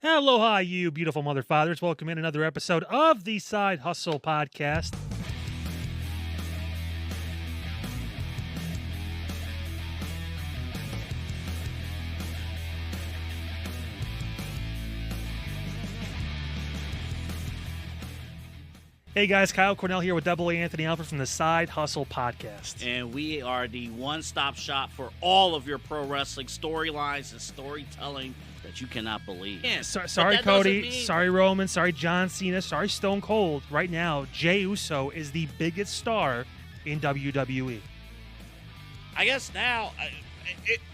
Aloha, you beautiful mother fathers. Welcome in another episode of the Side Hustle Podcast. Hey guys, Kyle Cornell here with Double A Anthony Alfred from the Side Hustle Podcast. And we are the one-stop shop for all of your pro wrestling storylines and storytelling that you cannot believe. Yeah, sorry Cody, sorry Roman, sorry John Cena, sorry Stone Cold. Right now, Jey Uso is the biggest star in WWE. I guess now,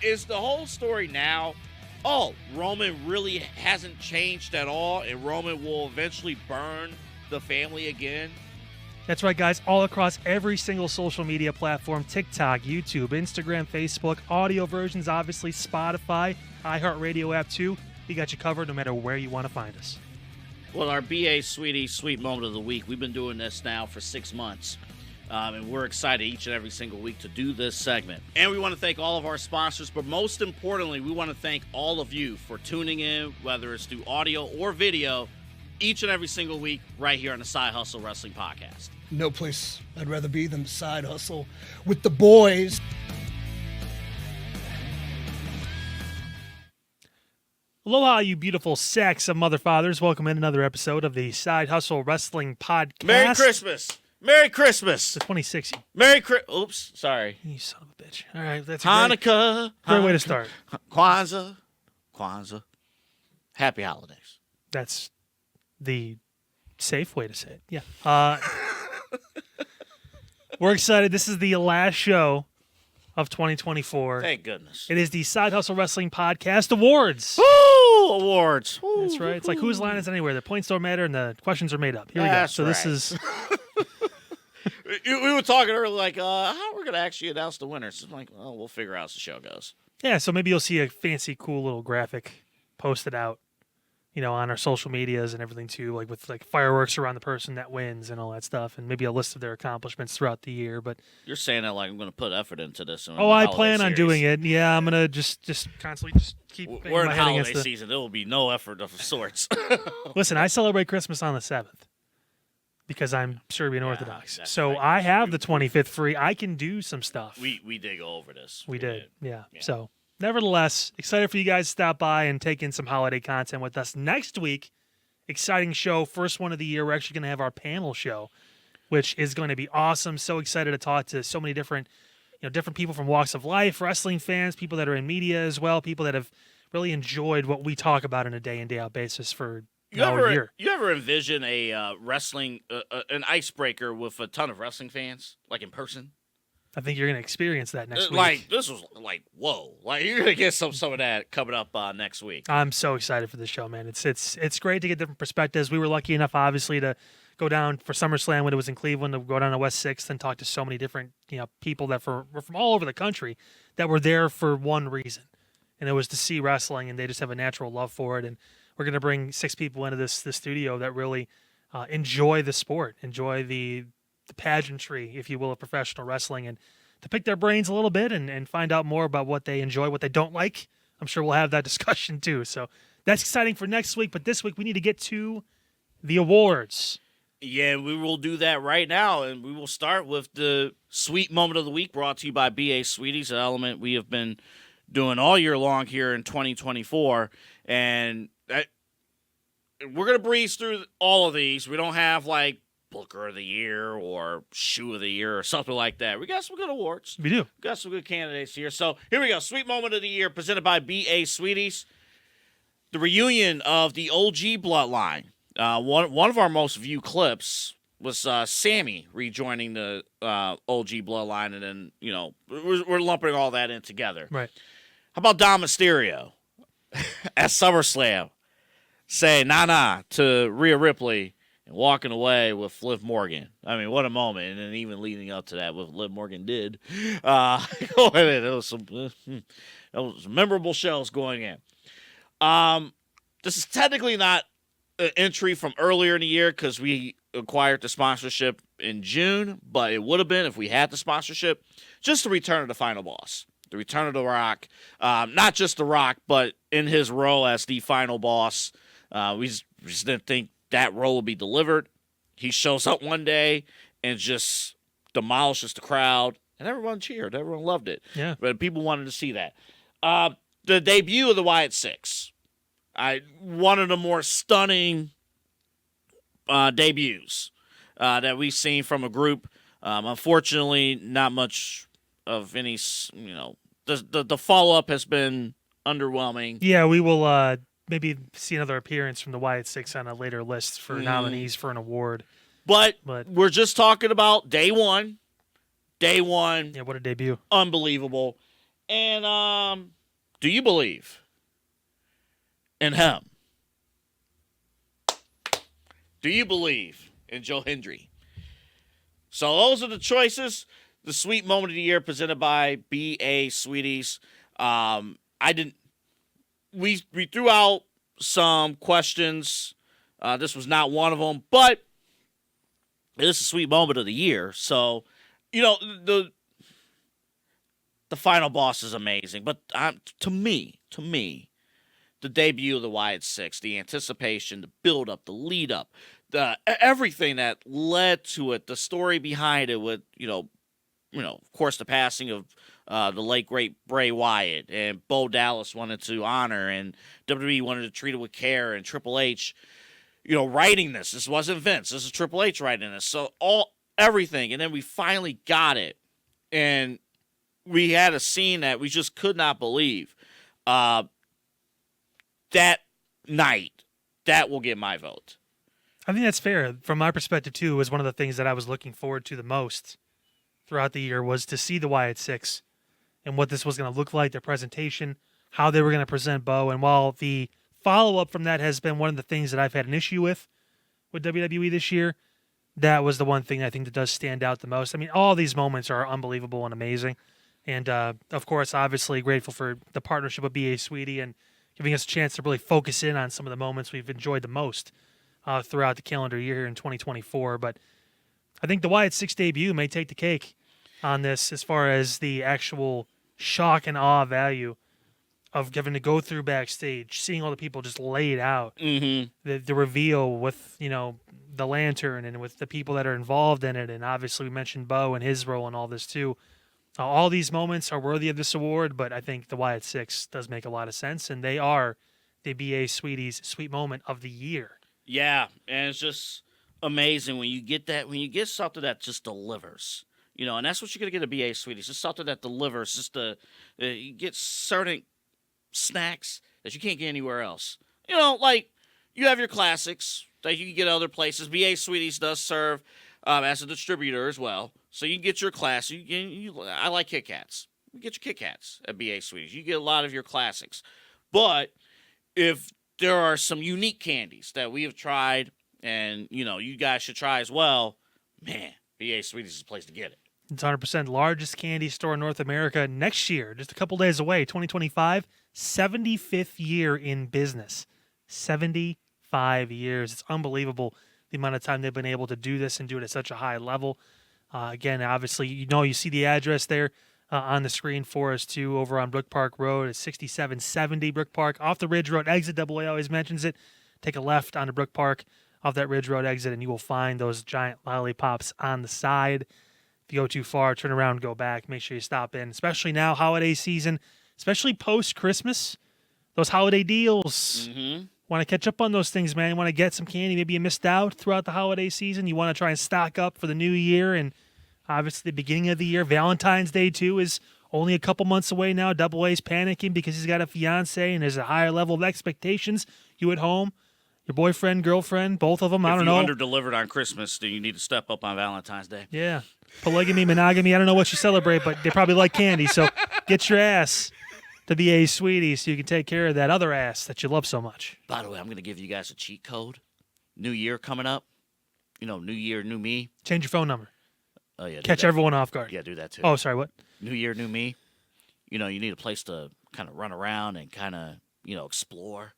is the whole story now, Roman really hasn't changed at all, and Roman will eventually burn the family again? That's right, guys. All across every single social media platform, TikTok, YouTube, Instagram, Facebook, audio versions, obviously Spotify, iHeartRadio app too. We got you covered no matter where you want to find us. Well, our BA Sweetie Sweet Moment of the Week, we've been doing this now for 6 months. And we're excited each and every single week to do this segment. And we want to thank all of our sponsors, but most importantly, we want to thank all of you for tuning in, whether it's through audio or video, each and every single week right here on the Side Hustle Wrestling Podcast. No place I'd rather be than Side Hustle with the boys. Aloha, you beautiful sacks of mother fathers. Welcome in another episode of the Side Hustle Wrestling Podcast. Merry Christmas. Merry Christmas. The 26th. Oops, sorry. You son of a bitch. All right, that's Hanukkah. Great way to start. Kwanzaa. Happy holidays. That's the safe way to say it. Yeah. We're excited. This is the last show of 2024. Thank goodness. It is the Side Hustle Wrestling Podcast Awards. Woo! Awards. Woo, that's right. It's like whose line is anywhere. The points don't matter and the questions are made up. Here we that's go. So right. This is... We were talking earlier, like, how we're going to actually announce the winners. So I'm like, well, we'll figure out as the show goes. Yeah, so maybe you'll see a fancy, cool little graphic posted out, on our social medias and everything too, like with like fireworks around the person that wins and all that stuff, and maybe a list of their accomplishments throughout the year. But you're saying that like I'm going to put effort into this. I plan on doing it. Yeah, I'm going to just constantly just keep. We're in holiday season. There will be no effort of sorts. Listen, I celebrate Christmas on the 7th because I'm Serbian Orthodox. So right. I have the 25th free. I can do some stuff. We did go over this. We did. Yeah. So. Nevertheless, excited for you guys to stop by and take in some holiday content with us. Next week, exciting show, first one of the year. We're actually going to have our panel show, which is going to be awesome. So excited to talk to so many different people from walks of life, wrestling fans, people that are in media as well, people that have really enjoyed what we talk about on a day in, day out basis for a year. You ever envision a wrestling, an icebreaker with a ton of wrestling fans, like in person? I think you're going to experience that next week. Like, this was like, whoa. Like, you're going to get some of that coming up next week. I'm so excited for this show, man. It's great to get different perspectives. We were lucky enough, obviously, to go down for SummerSlam when it was in Cleveland, to go down to West 6th and talk to so many different people that were from all over the country that were there for one reason. And it was to see wrestling, and they just have a natural love for it. And we're going to bring 6 people into this studio that really enjoy the sport, enjoy the pageantry, if you will, of professional wrestling, and to pick their brains a little bit and find out more about what they enjoy, what they don't like. I'm sure we'll have that discussion too. So that's exciting for next week. But this week we need to get to the awards. Yeah, we will do that right now, and we will start with the Sweet Moment of the Week, brought to you by BA Sweeties, an element we have been doing all year long here in 2024. And we're going to breeze through all of these. We don't have like Booker of the Year or Shoe of the Year or something like that. We got some good awards. We do. We got some good candidates here. So here we go. Sweet Moment of the Year presented by BA Sweeties. The reunion of the OG Bloodline. One of our most viewed clips was Sammy rejoining the OG Bloodline, and then, we're lumping all that in together. Right. How about Dom Mysterio at SummerSlam saying nah to Rhea Ripley and walking away with Liv Morgan? I mean, what a moment. And then even leading up to that, what Liv Morgan did. It was some memorable shows going in. This is technically not an entry from earlier in the year because we acquired the sponsorship in June, but it would have been if we had the sponsorship. Just the return of the Final Boss. The return of The Rock. Not just The Rock, but in his role as the Final Boss. We just didn't think that role would be delivered. He shows up one day and just demolishes the crowd, and everyone cheered. Everyone loved it. Yeah. But people wanted to see that. The debut of the Wyatt Six, one of the more stunning debuts that we've seen from a group. Unfortunately, not much of any. The follow up has been underwhelming. Yeah, we will maybe see another appearance from the Wyatt Six on a later list for nominees for an award. But But we're just talking about day one. Day one. yeah, what a debut! Unbelievable. And do you believe in him? Do you believe in Joe Hendry? So those are the choices. The sweet moment of the year presented by BA Sweeties. We threw out some questions. This was not one of them, but it is a sweet moment of the year. So, the final boss is amazing. But to me, the debut of the Wyatt Six, the anticipation, the build-up, the lead-up, everything that led to it, the story behind it with, of course, the passing of the late, great Bray Wyatt, and Bo Dallas wanted to honor, and WWE wanted to treat it with care, and Triple H, writing this. This wasn't Vince. This is Triple H writing this. So everything. And then we finally got it. And we had a scene that we just could not believe. That night, that will get my vote. I think that's fair. From my perspective, too, was one of the things that I was looking forward to the most throughout the year was to see the Wyatt Six and what this was going to look like, their presentation, how they were going to present Bo. And while the follow-up from that has been one of the things that I've had an issue with WWE this year, that was the one thing I think that does stand out the most. I mean, all these moments are unbelievable and amazing. And, of course, obviously grateful for the partnership with B.A. Sweetie and giving us a chance to really focus in on some of the moments we've enjoyed the most throughout the calendar year here in 2024. But I think the Wyatt Six debut may take the cake on this as far as the actual shock and awe value of having to go through backstage, seeing all the people just laid out. Mm-hmm. The reveal with, the lantern and with the people that are involved in it. And obviously we mentioned Bo and his role in all this too. All these moments are worthy of this award, but I think the Wyatt Six does make a lot of sense, and they are the B.A. Sweetie's sweet moment of the year. Yeah, and it's just amazing when you get that, when you get something that just delivers. And that's what you're going to get at BA Sweeties. Just something that delivers. Just you get certain snacks that you can't get anywhere else. Like you have your classics that you can get other places. BA Sweeties does serve as a distributor as well. So you can get your class. I like Kit Kats. You get your Kit Kats at BA Sweeties. You get a lot of your classics. But if there are some unique candies that we have tried and, you guys should try as well, man, BA Sweeties is the place to get it. It's 100% largest candy store in North America next year, just a couple days away, 2025, 75th year in business. 75 years. It's unbelievable the amount of time they've been able to do this and do it at such a high level. Again, obviously, you see the address there on the screen for us, too, over on Brook Park Road. It's 6770 Brook Park, off the Ridge Road exit. AA always mentions it. Take a left onto Brook Park, off that Ridge Road exit, and you will find those giant lollipops on the side. If you go too far, turn around, go back. Make sure you stop in, especially now, holiday season, especially post-Christmas. Those holiday deals. Mm-hmm. Want to catch up on those things, man. You want to get some candy. Maybe you missed out throughout the holiday season. You want to try and stock up for the new year. And obviously the beginning of the year, Valentine's Day, too, is only a couple months away now. AA's panicking because he's got a fiance and there's a higher level of expectations. You at home, your boyfriend, girlfriend, both of them, I don't know. If you under-delivered on Christmas, then you need to step up on Valentine's Day. Yeah. Polygamy, monogamy, I don't know what you celebrate, but they probably like candy. So get your ass to be a sweetie so you can take care of that other ass that you love so much. By the way, I'm going to give you guys a cheat code. New year coming up. New year, new me. Change your phone number. Oh, yeah. Catch everyone off guard. Yeah, do that too. Oh, sorry, what? New year, new me. You need a place to kind of run around and kind of, explore.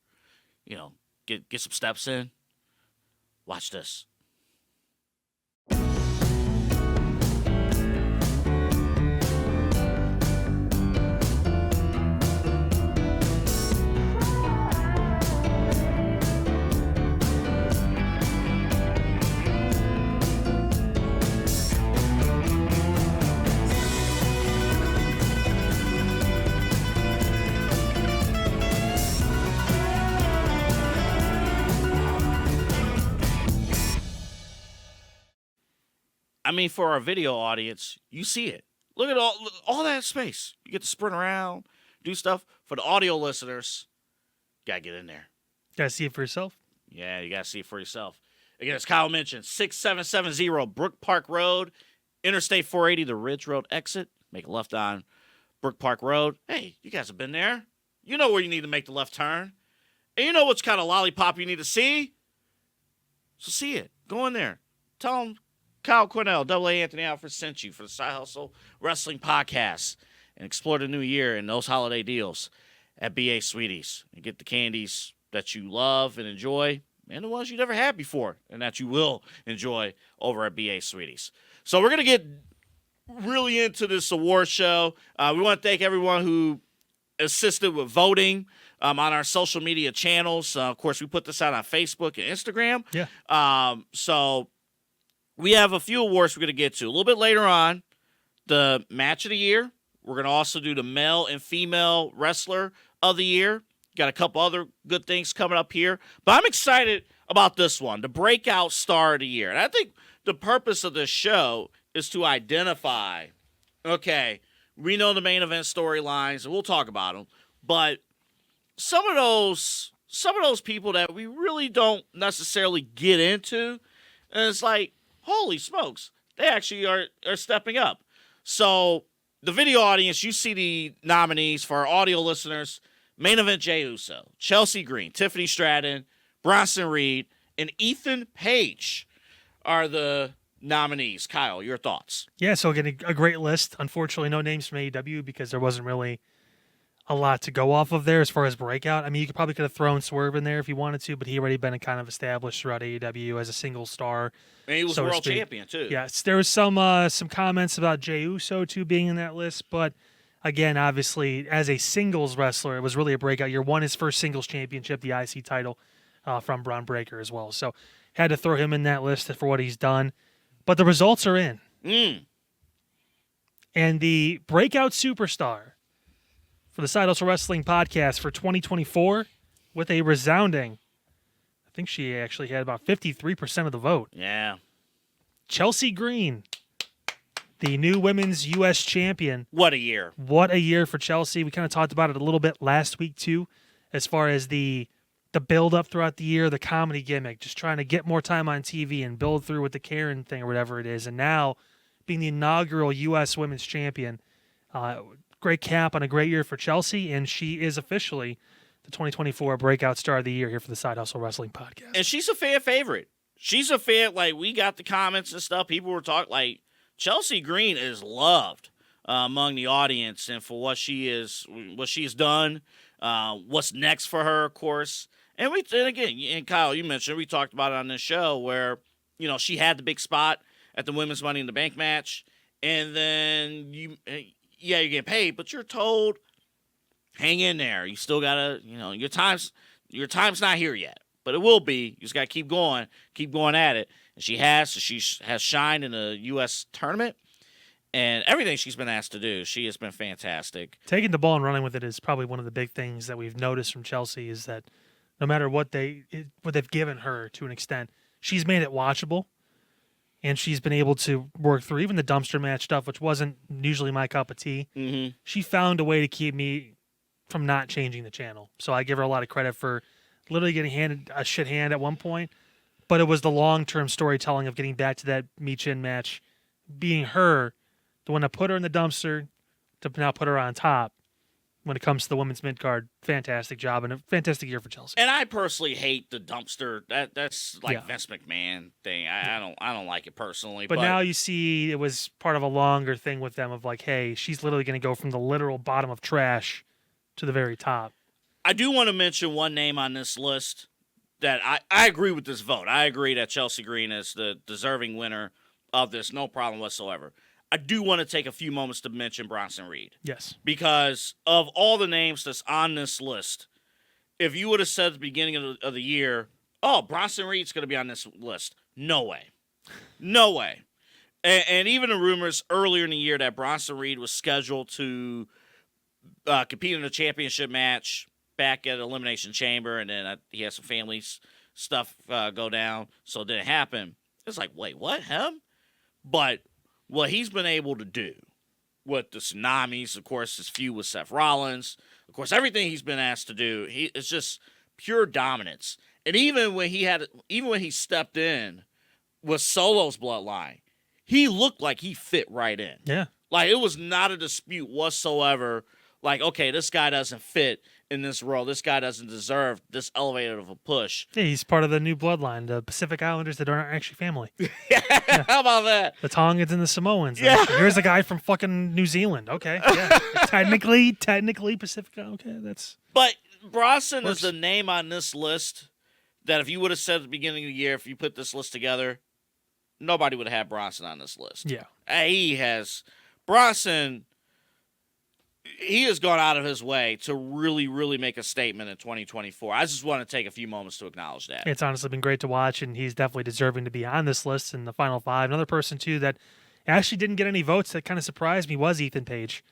Get some steps in. Watch this. I mean, for our video audience, you see it. Look at all that space. You get to sprint around, do stuff. For the audio listeners, got to get in there. Gotta see it for yourself. Yeah, you got to see it for yourself. Again, as Kyle mentioned, 6770 Brook Park Road, Interstate 480, the Ridge Road exit. Make a left on Brook Park Road. Hey, you guys have been there. You know where you need to make the left turn. And you know which kind of lollipop you need to see. So see it. Go in there. Tell them Kyle Cornell, AA Anthony Alfred sent you for the Side Hustle Wrestling Podcast. And explore the new year and those holiday deals at BA Sweeties. And get the candies that you love and enjoy, and the ones you never had before, and that you will enjoy over at BA Sweeties. So we're going to get really into this award show. We want to thank everyone who assisted with voting on our social media channels. Of course, we put this out on Facebook and Instagram. Yeah. So we have a few awards we're going to get to. A little bit later on, the Match of the Year. We're going to also do the Male and Female Wrestler of the Year. Got a couple other good things coming up here. But I'm excited about this one, the Breakout Star of the Year. And I think the purpose of this show is to identify, okay, we know the main event storylines, and we'll talk about them. But some of those people that we really don't necessarily get into, and it's like, holy smokes, they actually are stepping up. So the video audience, you see the nominees. For our audio listeners, main event Jey Uso, Chelsea Green, Tiffany Stratton, Bronson Reed, and Ethan Page are the nominees. Kyle, your thoughts? Yeah, so again, a great list. Unfortunately, no names from AEW because there wasn't really a lot to go off of there as far as Breakout. I mean, you could have thrown Swerve in there if you wanted to, but he already been kind of established throughout AEW as a single star. And he was so world champion, too. Yes, there was some comments about Jey Uso, too, being in that list, but again, obviously, as a singles wrestler, it was really a breakout year. Won his first singles championship, the IC title, from Braun Breaker as well. So had to throw him in that list for what he's done. But the results are in. And the breakout superstar for the Side Hustle Wrestling Podcast for 2024 with a resounding, I think she actually had about 53% of the vote. Yeah. Chelsea Green, the new women's U.S. champion. What a year. What a year for Chelsea. We kind of talked about it a little bit last week, too, as far as the build-up throughout the year, the comedy gimmick, just trying to get more time on TV and build through with the Karen thing or whatever it is. And now, being the inaugural U.S. women's champion, great cap on a great year for Chelsea, and she is officially the 2024 Breakout Star of the Year here for the Side Hustle Wrestling Podcast. And she's a fan favorite. She's a fan, like, we got the comments and stuff. People were talking, like, Chelsea Green is loved among the audience, and for what she's done, what's next for her, of course. And again, and Kyle, you mentioned, we talked about it on this show where, you know, she had the big spot at the Women's Money in the Bank match, and then you're getting paid, but you're told, hang in there. You still gotta, you know, your time's not here yet, but it will be. You just gotta keep going at it. And she has shined in the U.S. tournament, and everything she's been asked to do, she has been fantastic. Taking the ball and running with it is probably one of the big things that we've noticed from Chelsea is that no matter what they've given her to an extent, she's made it watchable, and she's been able to work through even the dumpster match stuff, which wasn't usually my cup of tea. Mm-hmm. She found a way to keep me from not changing the channel. So I give her a lot of credit for literally getting handed a shit hand at one point, but it was the long-term storytelling of getting back to that Michin match, being her, the one that put her in the dumpster to now put her on top. When it comes to the women's mid-card, fantastic job and a fantastic year for Chelsea. And I personally hate the dumpster. That's like Vince McMahon thing. I don't like it personally. But now you see it was part of a longer thing with them of like, hey, she's literally going to go from the literal bottom of trash to the very top. I do want to mention one name on this list that I agree with this vote. I agree that Chelsea Green is the deserving winner of this. No problem whatsoever. I do want to take a few moments to mention Bronson Reed. Yes. Because of all the names that's on this list, if you would have said at the beginning of the year, oh, Bronson Reed's going to be on this list, no way. No way. And even the rumors earlier in the year that Bronson Reed was scheduled to compete in a championship match back at Elimination Chamber, and then he had some family stuff go down, so it didn't happen. It's like, wait, what? Him? But what he's been able to do with the tsunamis, of course, his feud with Seth Rollins, of course, everything he's been asked to do, it's just pure dominance. And even when he stepped in with Solo's bloodline, he looked like he fit right in. Yeah. Like, it was not a dispute whatsoever. Like, okay, this guy doesn't fit in this role. This guy doesn't deserve this elevated of a push. Yeah, he's part of the new bloodline, the Pacific Islanders that aren't actually family. How about that? The Tongans and the Samoans. Yeah. Here's a guy from fucking New Zealand. Okay. Yeah. technically Pacific. Okay, that's. But Bronson Works. is the name on this list that if you would have said at the beginning of the year, if you put this list together, nobody would have had Bronson on this list. Yeah. Bronson, he has gone out of his way to really, really make a statement in 2024. I just want to take a few moments to acknowledge that. It's honestly been great to watch, and he's definitely deserving to be on this list in the final five. Another person, too, that actually didn't get any votes that kind of surprised me was Ethan Page.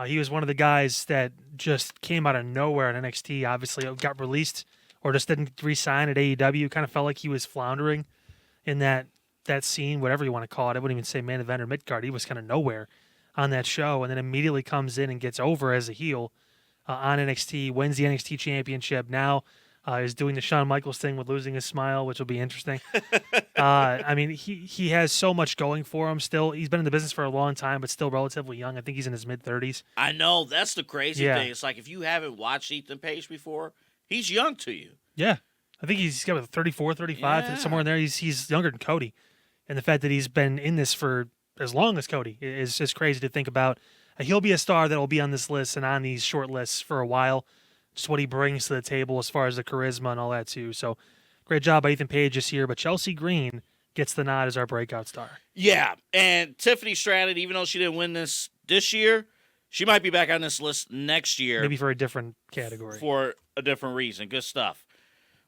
He was one of the guys that just came out of nowhere in NXT. Obviously, got released or just didn't re-sign at AEW. Kind of felt like he was floundering in that scene, whatever you want to call it. I wouldn't even say main event or mid-card. He was kind of nowhere on that show, and then immediately comes in and gets over as a heel on NXT, wins the NXT championship. Now is doing the Shawn Michaels thing with losing his smile, which will be interesting. I mean, he has so much going for him still. He's been in the business for a long time, but still relatively young. I think he's in his mid-30s. I know. That's the crazy Yeah. thing. It's like if you haven't watched Ethan Page before, he's young to you. Yeah. I think he's got 34, 35, Yeah. somewhere in there. He's younger than Cody. And the fact that he's been in this for as long as Cody is just crazy to think about. He'll be a star that will be on this list and on these short lists for a while. Just what he brings to the table as far as the charisma and all that, too. So great job by Ethan Page this year. But Chelsea Green gets the nod as our breakout star. Yeah, and Tiffany Stratton, even though she didn't win this year, she might be back on this list next year. Maybe for a different category. For a different reason. Good stuff.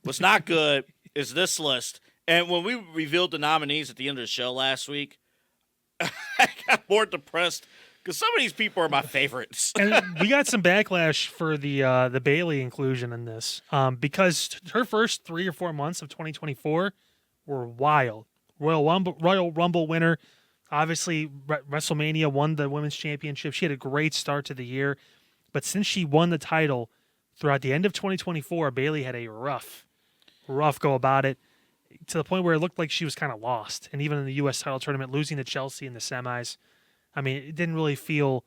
What's not good is this list. And when we revealed the nominees at the end of the show last week, I got more depressed because some of these people are my favorites. And we got some backlash for the Bailey inclusion in this because her first 3 or 4 months of 2024 were wild. Royal Rumble winner. Obviously, WrestleMania won the Women's Championship. She had a great start to the year. But since she won the title throughout the end of 2024, Bailey had a rough go about it to the point where it looked like she was kind of lost. And even in the U.S. title tournament, losing to Chelsea in the semis, I mean, it didn't really feel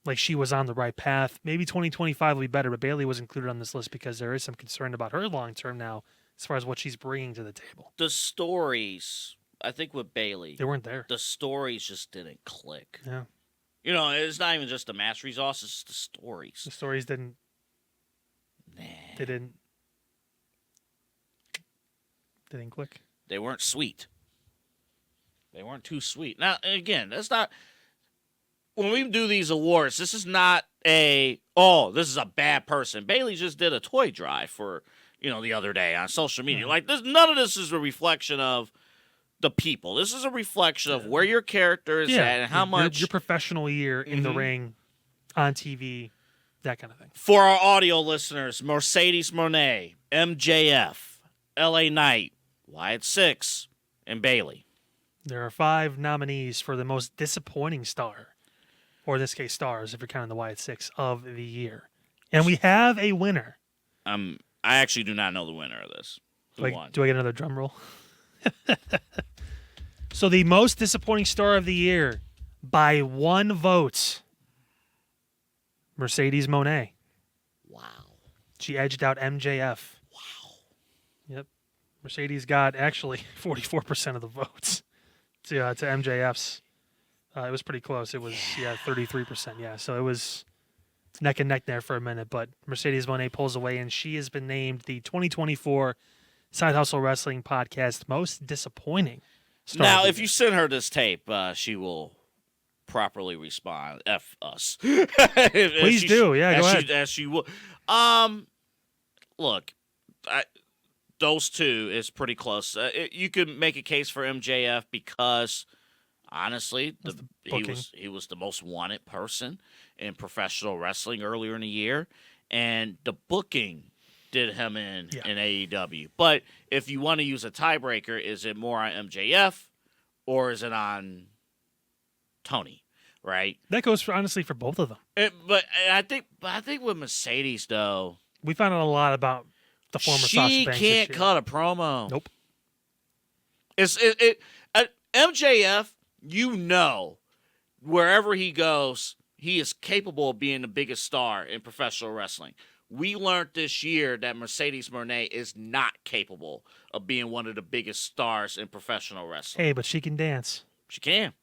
like she was on the right path. Maybe 2025 will be better, but Bailey was included on this list because there is some concern about her long-term now as far as what she's bringing to the table. The stories, I think with Bailey, They weren't there. the stories just didn't click. Yeah. You know, it's not even just the match results, it's just the stories. The stories didn't. They didn't click. They weren't sweet. They weren't too sweet. Now, again, that's not... When we do these awards, this is not this is a bad person. Bailey just did a toy drive for, the other day on social media. Yeah. Like, none of this is a reflection of the people. This is a reflection of where your character is at and how much... Your professional year in the ring, on TV, that kind of thing. For our audio listeners, Mercedes Moné, MJF, LA Knight, Wyatt Six, and Bailey. There are 5 nominees for the most disappointing star, or in this case, stars, if you're counting the Wyatt Six, of the year. And we have a winner. I actually do not know the winner of this. Who won? Do I get another drum roll? So the most disappointing star of the year, by 1 vote, Mercedes Moné. Wow. She edged out MJF. Wow. Yep. Mercedes got actually 44% of the votes to MJF's. It was pretty close. It was 33%. Yeah, so it was neck and neck there for a minute. But Mercedes Moné pulls away, and she has been named the 2024 Side Hustle Wrestling Podcast most disappointing star. Now, of the if year. you send her this tape, she will properly respond. F us. Please do. Yeah, go ahead. As she will. Look, those two is pretty close. You could make a case for MJF because, honestly, he was the most wanted person in professional wrestling earlier in the year, and the booking did him in AEW. But if you want to use a tiebreaker, is it more on MJF or is it on Tony, right? That goes for honestly for both of them. But I think with Mercedes though, We found out a lot about the former Sasha she Banks can't this year. cut a promo. Nope. MJF, wherever he goes, he is capable of being the biggest star in professional wrestling. We learned this year that Mercedes Moné is not capable of being one of the biggest stars in professional wrestling. Hey, but she can dance. She can.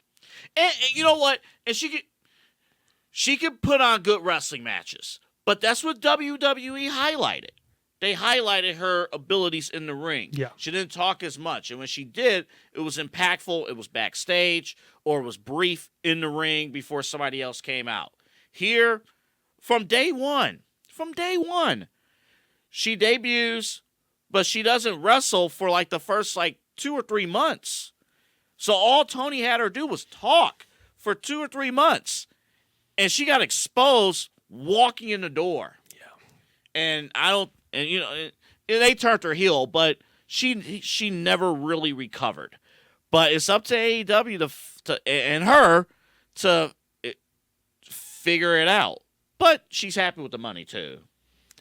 And you know what? And she can put on good wrestling matches. But that's what WWE highlighted. They highlighted her abilities in the ring. Yeah. She didn't talk as much. And when she did, it was impactful. It was backstage or it was brief in the ring before somebody else came out. Here, from day one, she debuts, but she doesn't wrestle for like the first 2 or 3 months. So all Tony had her do was talk for 2 or 3 months. And she got exposed walking in the door. Yeah. And they turned her heel, but she never really recovered. But it's up to AEW and her to figure it out. But she's happy with the money too.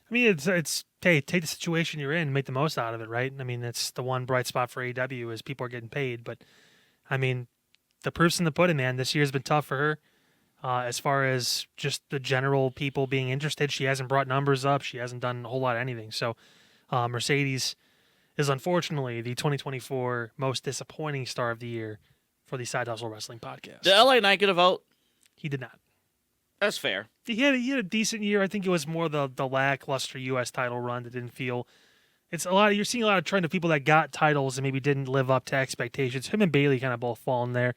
I mean, it's hey, take the situation you're in, make the most out of it, right? I mean, that's the one bright spot for AEW is people are getting paid. But I mean, the proof's in the pudding, man. This year's been tough for her. As far as just the general people being interested, she hasn't brought numbers up. She hasn't done a whole lot of anything. So Mercedes is unfortunately the 2024 most disappointing star of the year for the Side Hustle Wrestling Podcast. Did LA Knight get a vote? He did not. That's fair. He had a decent year. I think it was more the lackluster U.S. title run that didn't feel. It's a lot. You're seeing a lot of trend of people that got titles and maybe didn't live up to expectations. Him and Bailey kind of both fall in there.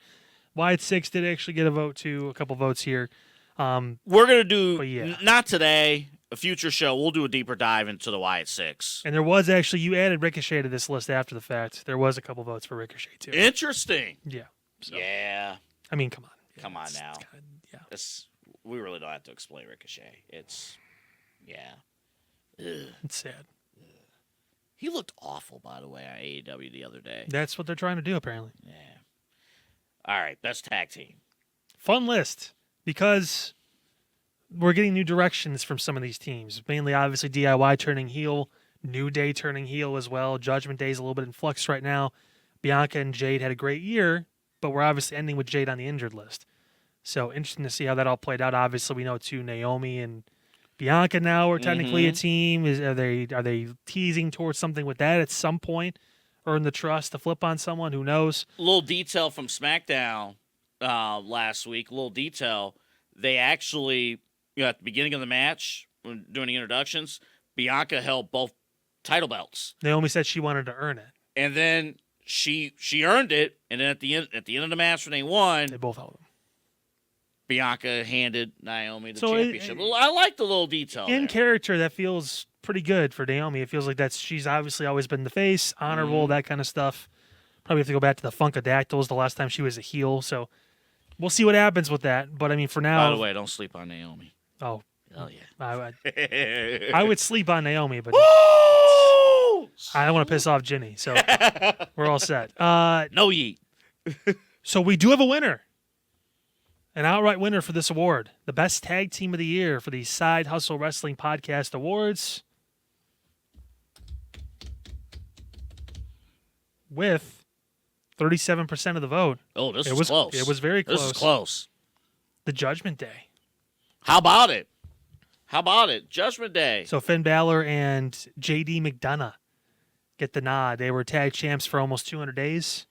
Wyatt Six did actually get a vote too. A couple votes here. We're gonna do yeah. Not today. A future show. We'll do a deeper dive into the Wyatt Six. And there was actually you added Ricochet to this list after the fact. There was a couple votes for Ricochet too. Interesting. Yeah. So, yeah. I mean, come on. Yeah, come on now. Yeah. We really don't have to explain Ricochet. It's, yeah. Ugh. It's sad. He looked awful, by the way, on AEW the other day. That's what they're trying to do, apparently. Yeah. All right, best tag team. Fun list because we're getting new directions from some of these teams. Mainly, obviously, DIY turning heel, New Day turning heel as well. Judgment Day is a little bit in flux right now. Bianca and Jade had a great year, but we're obviously ending with Jade on the injured list. So interesting to see how that all played out. Obviously, we know too Naomi and Bianca now are technically a team. Are they teasing towards something with that at some point? Earn the trust to flip on someone? Who knows? A little detail from SmackDown last week. A little detail. They actually, at the beginning of the match, when doing the introductions, Bianca held both title belts. Naomi said she wanted to earn it, and then she earned it. And then at the end of the match when they won, they both held them. Bianca handed Naomi the championship. I like the little detail. In character, that feels pretty good for Naomi. It feels like she's obviously always been the face, honorable, that kind of stuff. Probably have to go back to the Funkadactyls the last time she was a heel. So we'll see what happens with that. But I mean, for now. By the way, don't sleep on Naomi. Oh, hell yeah! I would sleep on Naomi, but Woo! I don't want to piss off Ginny. So we're all set. No yeet. So we do have a winner. An outright winner for this award. The best tag team of the year for the Side Hustle Wrestling Podcast Awards. With 37% of the vote. Oh, this was close. It was very close. This is close. The Judgment Day. How about it? Judgment Day. So Finn Balor and JD McDonough get the nod. They were tag champs for almost 200 days.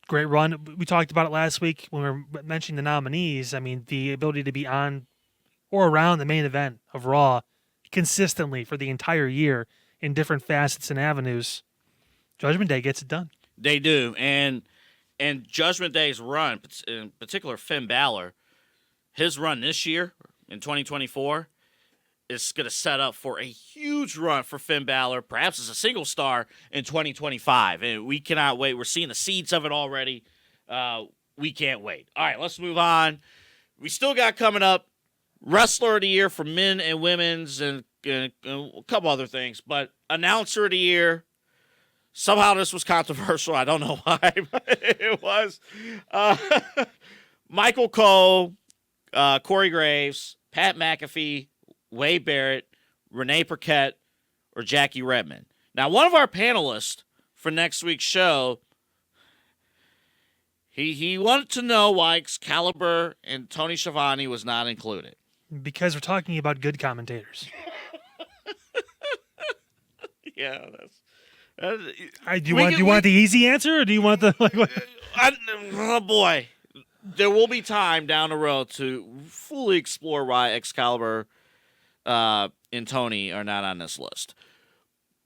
Great run. We talked about it last week when we were mentioning the nominees. I mean, the ability to be on or around the main event of Raw consistently for the entire year in different facets and avenues. Judgment Day gets it done. They do. And Judgment Day's run, in particular Finn Balor, his run this year in 2024 is going to set up for a huge run for Finn Balor, perhaps as a single star in 2025. And we cannot wait. We're seeing the seeds of it already. We can't wait. All right, let's move on. We still got coming up Wrestler of the Year for men and women's and a couple other things. But Announcer of the Year, Somehow this was controversial. I don't know why, but it was. Michael Cole, Corey Graves, Pat McAfee, Wade Barrett, Renee Paquette, or Jackie Redmond. Now, one of our panelists for next week's show, he wanted to know why Excalibur and Tony Schiavone was not included. Because we're talking about good commentators. Yeah, Do you want the easy answer, or do you want the like? What? Oh boy, there will be time down the road to fully explore why Excalibur and Tony are not on this list.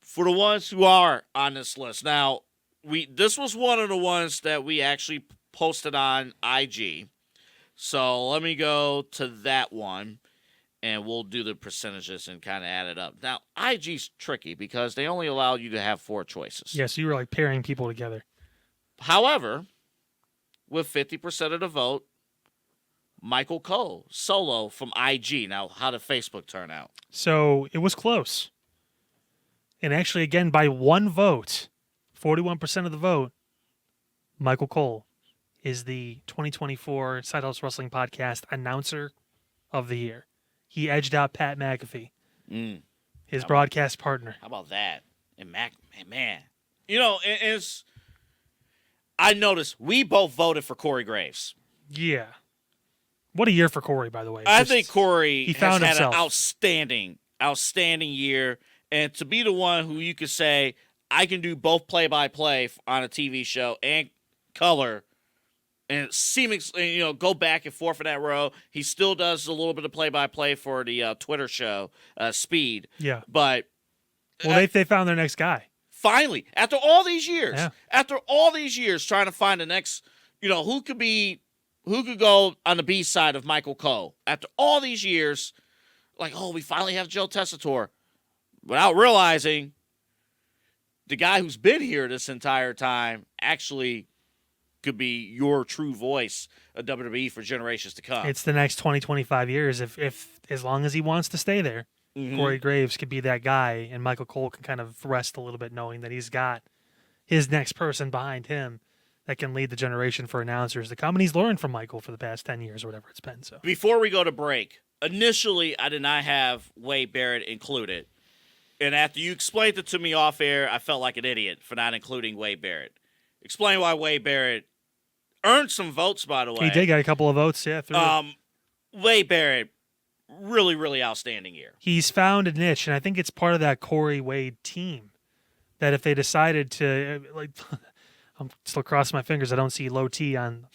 For the ones who are on this list, now this was one of the ones that we actually posted on IG. So let me go to that one, and we'll do the percentages and kind of add it up. Now, IG's tricky because they only allow you to have 4 choices. Yeah, so you were like pairing people together. However, with 50% of the vote, Michael Cole, solo from IG. Now, how did Facebook turn out? So it was close. And actually, again, by 1 vote, 41% of the vote, Michael Cole is the 2024 Side Hustle Wrestling Podcast Announcer of the Year. He edged out Pat McAfee, his broadcast partner. How about that? And man. You know, I noticed we both voted for Corey Graves. Yeah. What a year for Corey, by the way. I think Corey he found has had himself. an outstanding year. And to be the one who you could say, I can do both play-by-play on a TV show and color, and seemingly, go back and forth in that row. He still does a little bit of play-by-play for the Twitter show, Speed. Yeah. But well, they found their next guy. Finally, after all these years, trying to find the next, who could go on the B side of Michael Cole. After all these years, we finally have Joe Tessitore, without realizing the guy who's been here this entire time actually could be your true voice of WWE for generations to come. It's the next 20, 25 years. If as long as he wants to stay there, Corey Graves could be that guy, and Michael Cole can kind of rest a little bit knowing that he's got his next person behind him that can lead the generation for announcers to come. And he's learned from Michael for the past 10 years or whatever it's been. So before we go to break, initially I did not have Wade Barrett included. And after you explained it to me off air, I felt like an idiot for not including Wade Barrett. Explain why Wade Barrett earned some votes, by the way. He did get a couple of votes, yeah. Wade Barrett, really, really outstanding year. He's found a niche, and I think it's part of that Corey Wade team that if they decided to, I'm still crossing my fingers, I don't see Low T on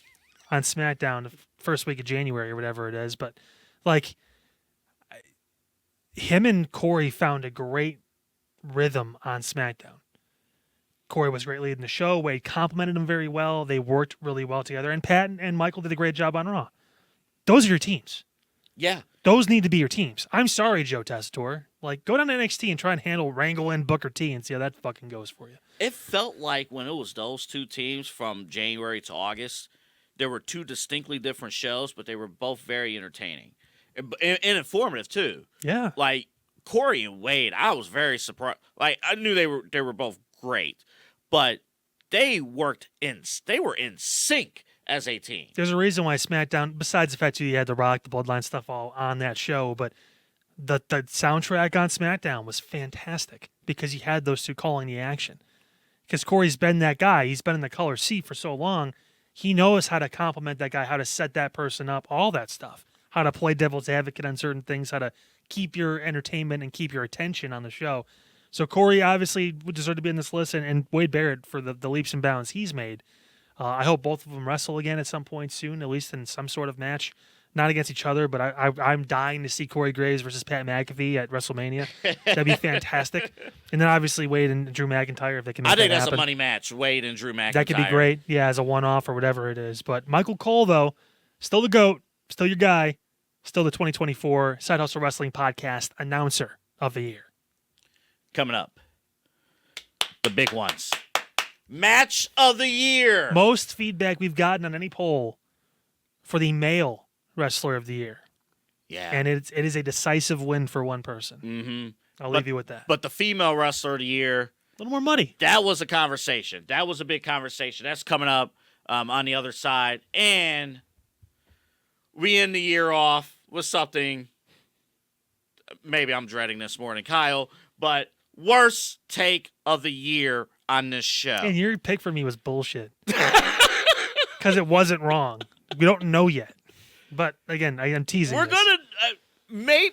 SmackDown the first week of January or whatever it is, but him and Corey found a great rhythm on SmackDown. Corey was great leading the show. Wade complimented him very well. They worked really well together. And Pat and Michael did a great job on Raw. Those are your teams. Yeah. Those need to be your teams. I'm sorry, Joe Tessitore. Go down to NXT and try and wrangle in Booker T and see how that fucking goes for you. It felt like when it was those 2 teams from January to August, there were 2 distinctly different shows, but they were both very entertaining and informative too. Yeah. Corey and Wade, I was very surprised. I knew they were both great, but they were in sync as a team. There's a reason why SmackDown, besides the fact that you had the Rock, the Bloodline stuff all on that show, but the soundtrack on SmackDown was fantastic because you had those 2 calling the action. Because Corey's been that guy. He's been in the color C for so long. He knows how to compliment that guy, how to set that person up, all that stuff. How to play devil's advocate on certain things, how to keep your entertainment and keep your attention on the show. So Corey obviously would deserve to be in this list, and Wade Barrett for the leaps and bounds he's made. I hope both of them wrestle again at some point soon, at least in some sort of match. Not against each other, but I'm dying to see Corey Graves versus Pat McAfee at WrestleMania. That'd be fantastic. And then obviously Wade and Drew McIntyre, if they can make that happen. I think that's a money match, Wade and Drew McIntyre. That could be great, yeah, as a one-off or whatever it is. But Michael Cole, though, still the GOAT, still your guy, still the 2024 Side Hustle Wrestling Podcast Announcer of the Year. Coming up, the big ones. Match of the Year. Most feedback we've gotten on any poll for the male Wrestler of the Year. Yeah. And it is a decisive win for one person. Mm-hmm. I'll leave you with that. But the female Wrestler of the Year, little more money. That was a conversation. That was a big conversation. That's coming up on the other side. And we end the year off with something maybe I'm dreading this more than Kyle, but worst take of the year on this show. And your pick for me was bullshit. Because it wasn't wrong. We don't know yet. But again, I am teasing. We're going to,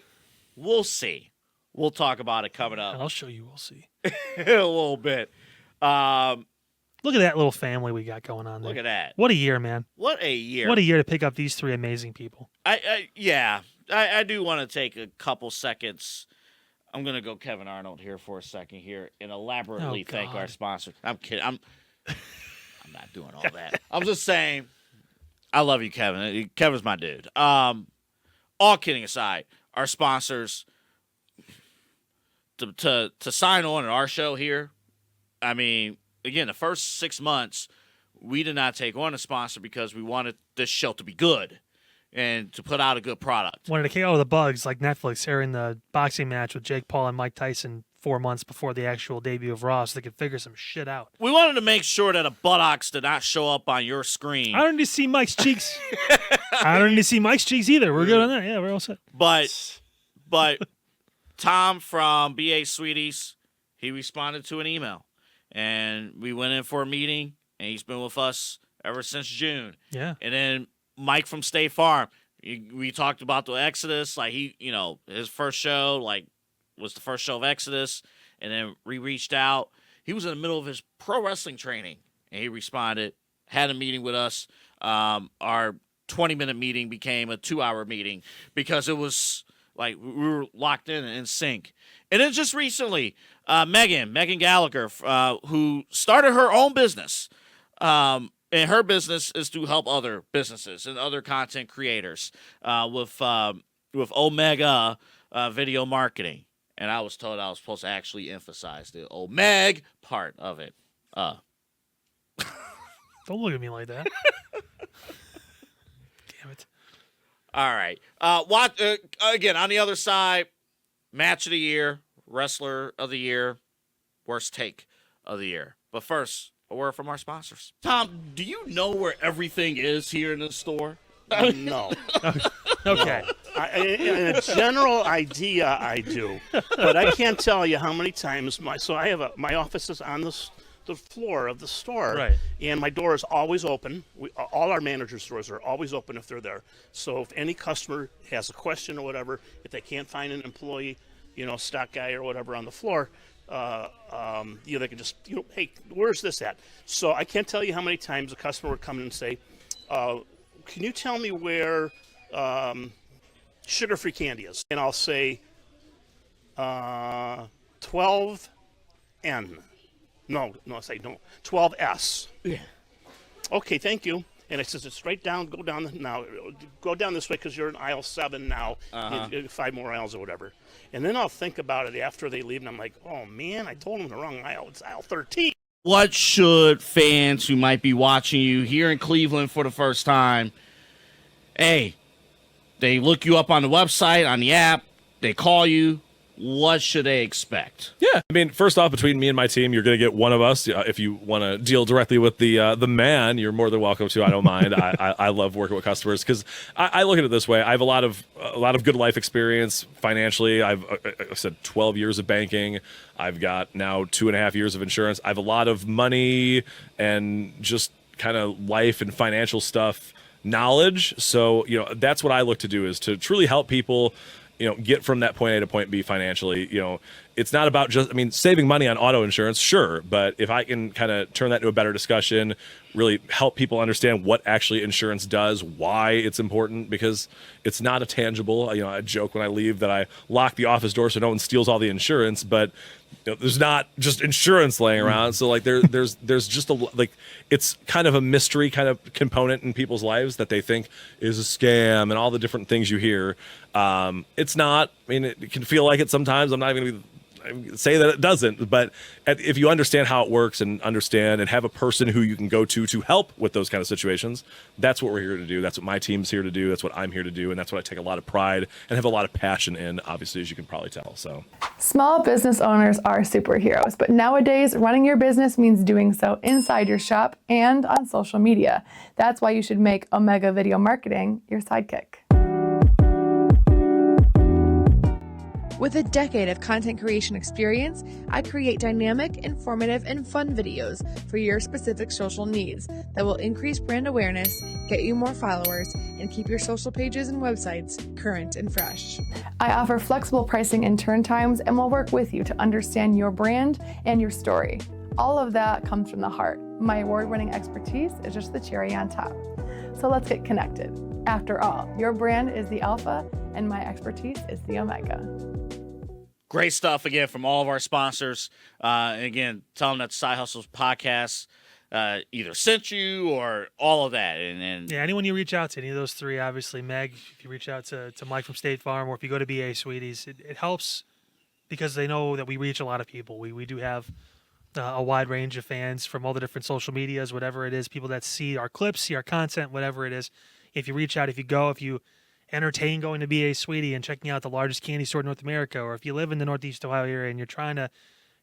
we'll see. We'll talk about it coming up. I'll show you. We'll see. A little bit. Look at that little family we got going on there. Look at that. What a year, man. What a year. What a year to pick up these three amazing people. I do want to take a couple seconds. I'm going to go Kevin Arnold here for a second here and elaborately thank our sponsor. I'm kidding. I'm not doing all that. I'm just saying, I love you, Kevin. Kevin's my dude. All kidding aside, our sponsors to sign on at our show here. I mean, again, the first 6 months, we did not take on a sponsor because we wanted this show to be good and to put out a good product. Wanted to kick out the bugs like Netflix airing the boxing match with Jake Paul and Mike Tyson 4 months before the actual debut of Raw so they could figure some shit out. We wanted to make sure that a buttocks did not show up on your screen. I don't need to see Mike's cheeks. I don't need to see Mike's cheeks either. We're good on that. Yeah, we're all set. But Tom from BA Sweeties, he responded to an email. And we went in for a meeting, and he's been with us ever since June. Yeah. And then Mike from State Farm, we talked about the Exodus. Like, his first show, was the first show of Exodus. And then we reached out. He was in the middle of his pro wrestling training, and he responded, had a meeting with us. Our 20-minute meeting became a 2-hour meeting because it was like we were locked in sync. And then just recently, Megan Gallagher, who started her own business, and her business is to help other businesses and other content creators with Omega Video Marketing. And I was told I was supposed to actually emphasize the Omega part of it. Don't look at me like that. Damn it. All right. Again, on the other side, match of the year, wrestler of the year, worst take of the year. But first, a word from our sponsors. Tom, do you know where everything is here in the store? No. Okay. In a general idea, I do, but I can't tell you how many times my office is on the floor of the store, Right. And my door is always open. All our managers' doors are always open if they're there. So if any customer has a question or whatever, if they can't find an employee, stock guy or whatever on the floor, they can just, hey, where's this at? So I can't tell you how many times a customer would come in and say, can you tell me where sugar-free candy is? And I'll say 12N. No, I say no, 12S. Yeah. Okay, thank you. And it says it's right down. Go down now. Go down this way because you're in aisle 7 now. 5 more aisles or whatever. And then I'll think about it after they leave, and I'm like, oh man, I told them the wrong aisle. It's aisle 13. What should fans who might be watching you here in Cleveland for the first time, hey, they look you up on the website, on the app, they call you, what should they expect? Yeah, I mean, first off, between me and my team, you're going to get one of us. If you want to deal directly with the man, you're more than welcome to. I don't mind. I love working with customers because I look at it this way. I have a lot of good life experience financially. I've said 12 years of banking. I've got now 2.5 years of insurance. I have a lot of money and just kind of life and financial stuff knowledge. So that's what I look to do, is to truly help people get from that point A to point B financially. It's not about just, saving money on auto insurance, sure. But if I can kind of turn that into a better discussion, really help people understand what actually insurance does, why it's important, because it's not a tangible, I joke when I leave that I lock the office door so no one steals all the insurance, but there's not just insurance laying around. So there's just it's kind of a mystery kind of component in people's lives that they think is a scam and all the different things you hear. It's not. It can feel like it sometimes. I'm not even going to be. say that it doesn't, but if you understand how it works and understand and have a person who you can go to help with those kind of situations, that's what we're here to do. That's what my team's here to do. That's what I'm here to do. And that's what I take a lot of pride and have a lot of passion in, obviously, as you can probably tell. So Small business owners are superheroes, but nowadays running your business means doing so inside your shop and on social media. That's why you should make Omega Video Marketing your sidekick. With a decade of content creation experience, I create dynamic, informative, and fun videos for your specific social needs that will increase brand awareness, get you more followers, and keep your social pages and websites current and fresh. I offer flexible pricing and turn times and will work with you to understand your brand and your story. All of that comes from the heart. My award-winning expertise is just the cherry on top. So let's get connected. After all, your brand is the alpha and my expertise is the omega. Great stuff again from all of our sponsors. And again, tell them that Side Hustles podcast either sent you or all of that. And yeah, anyone you reach out to, any of those three, obviously, Meg, if you reach out to Mike from State Farm, or if you go to BA Sweeties, it helps because they know that we reach a lot of people. We do have a wide range of fans from all the different social medias, whatever it is, people that see our clips, see our content, whatever it is. If you reach out, if you entertain going to BA Sweetie and checking out the largest candy store in North America, or if you live in the Northeast Ohio area and you're trying to,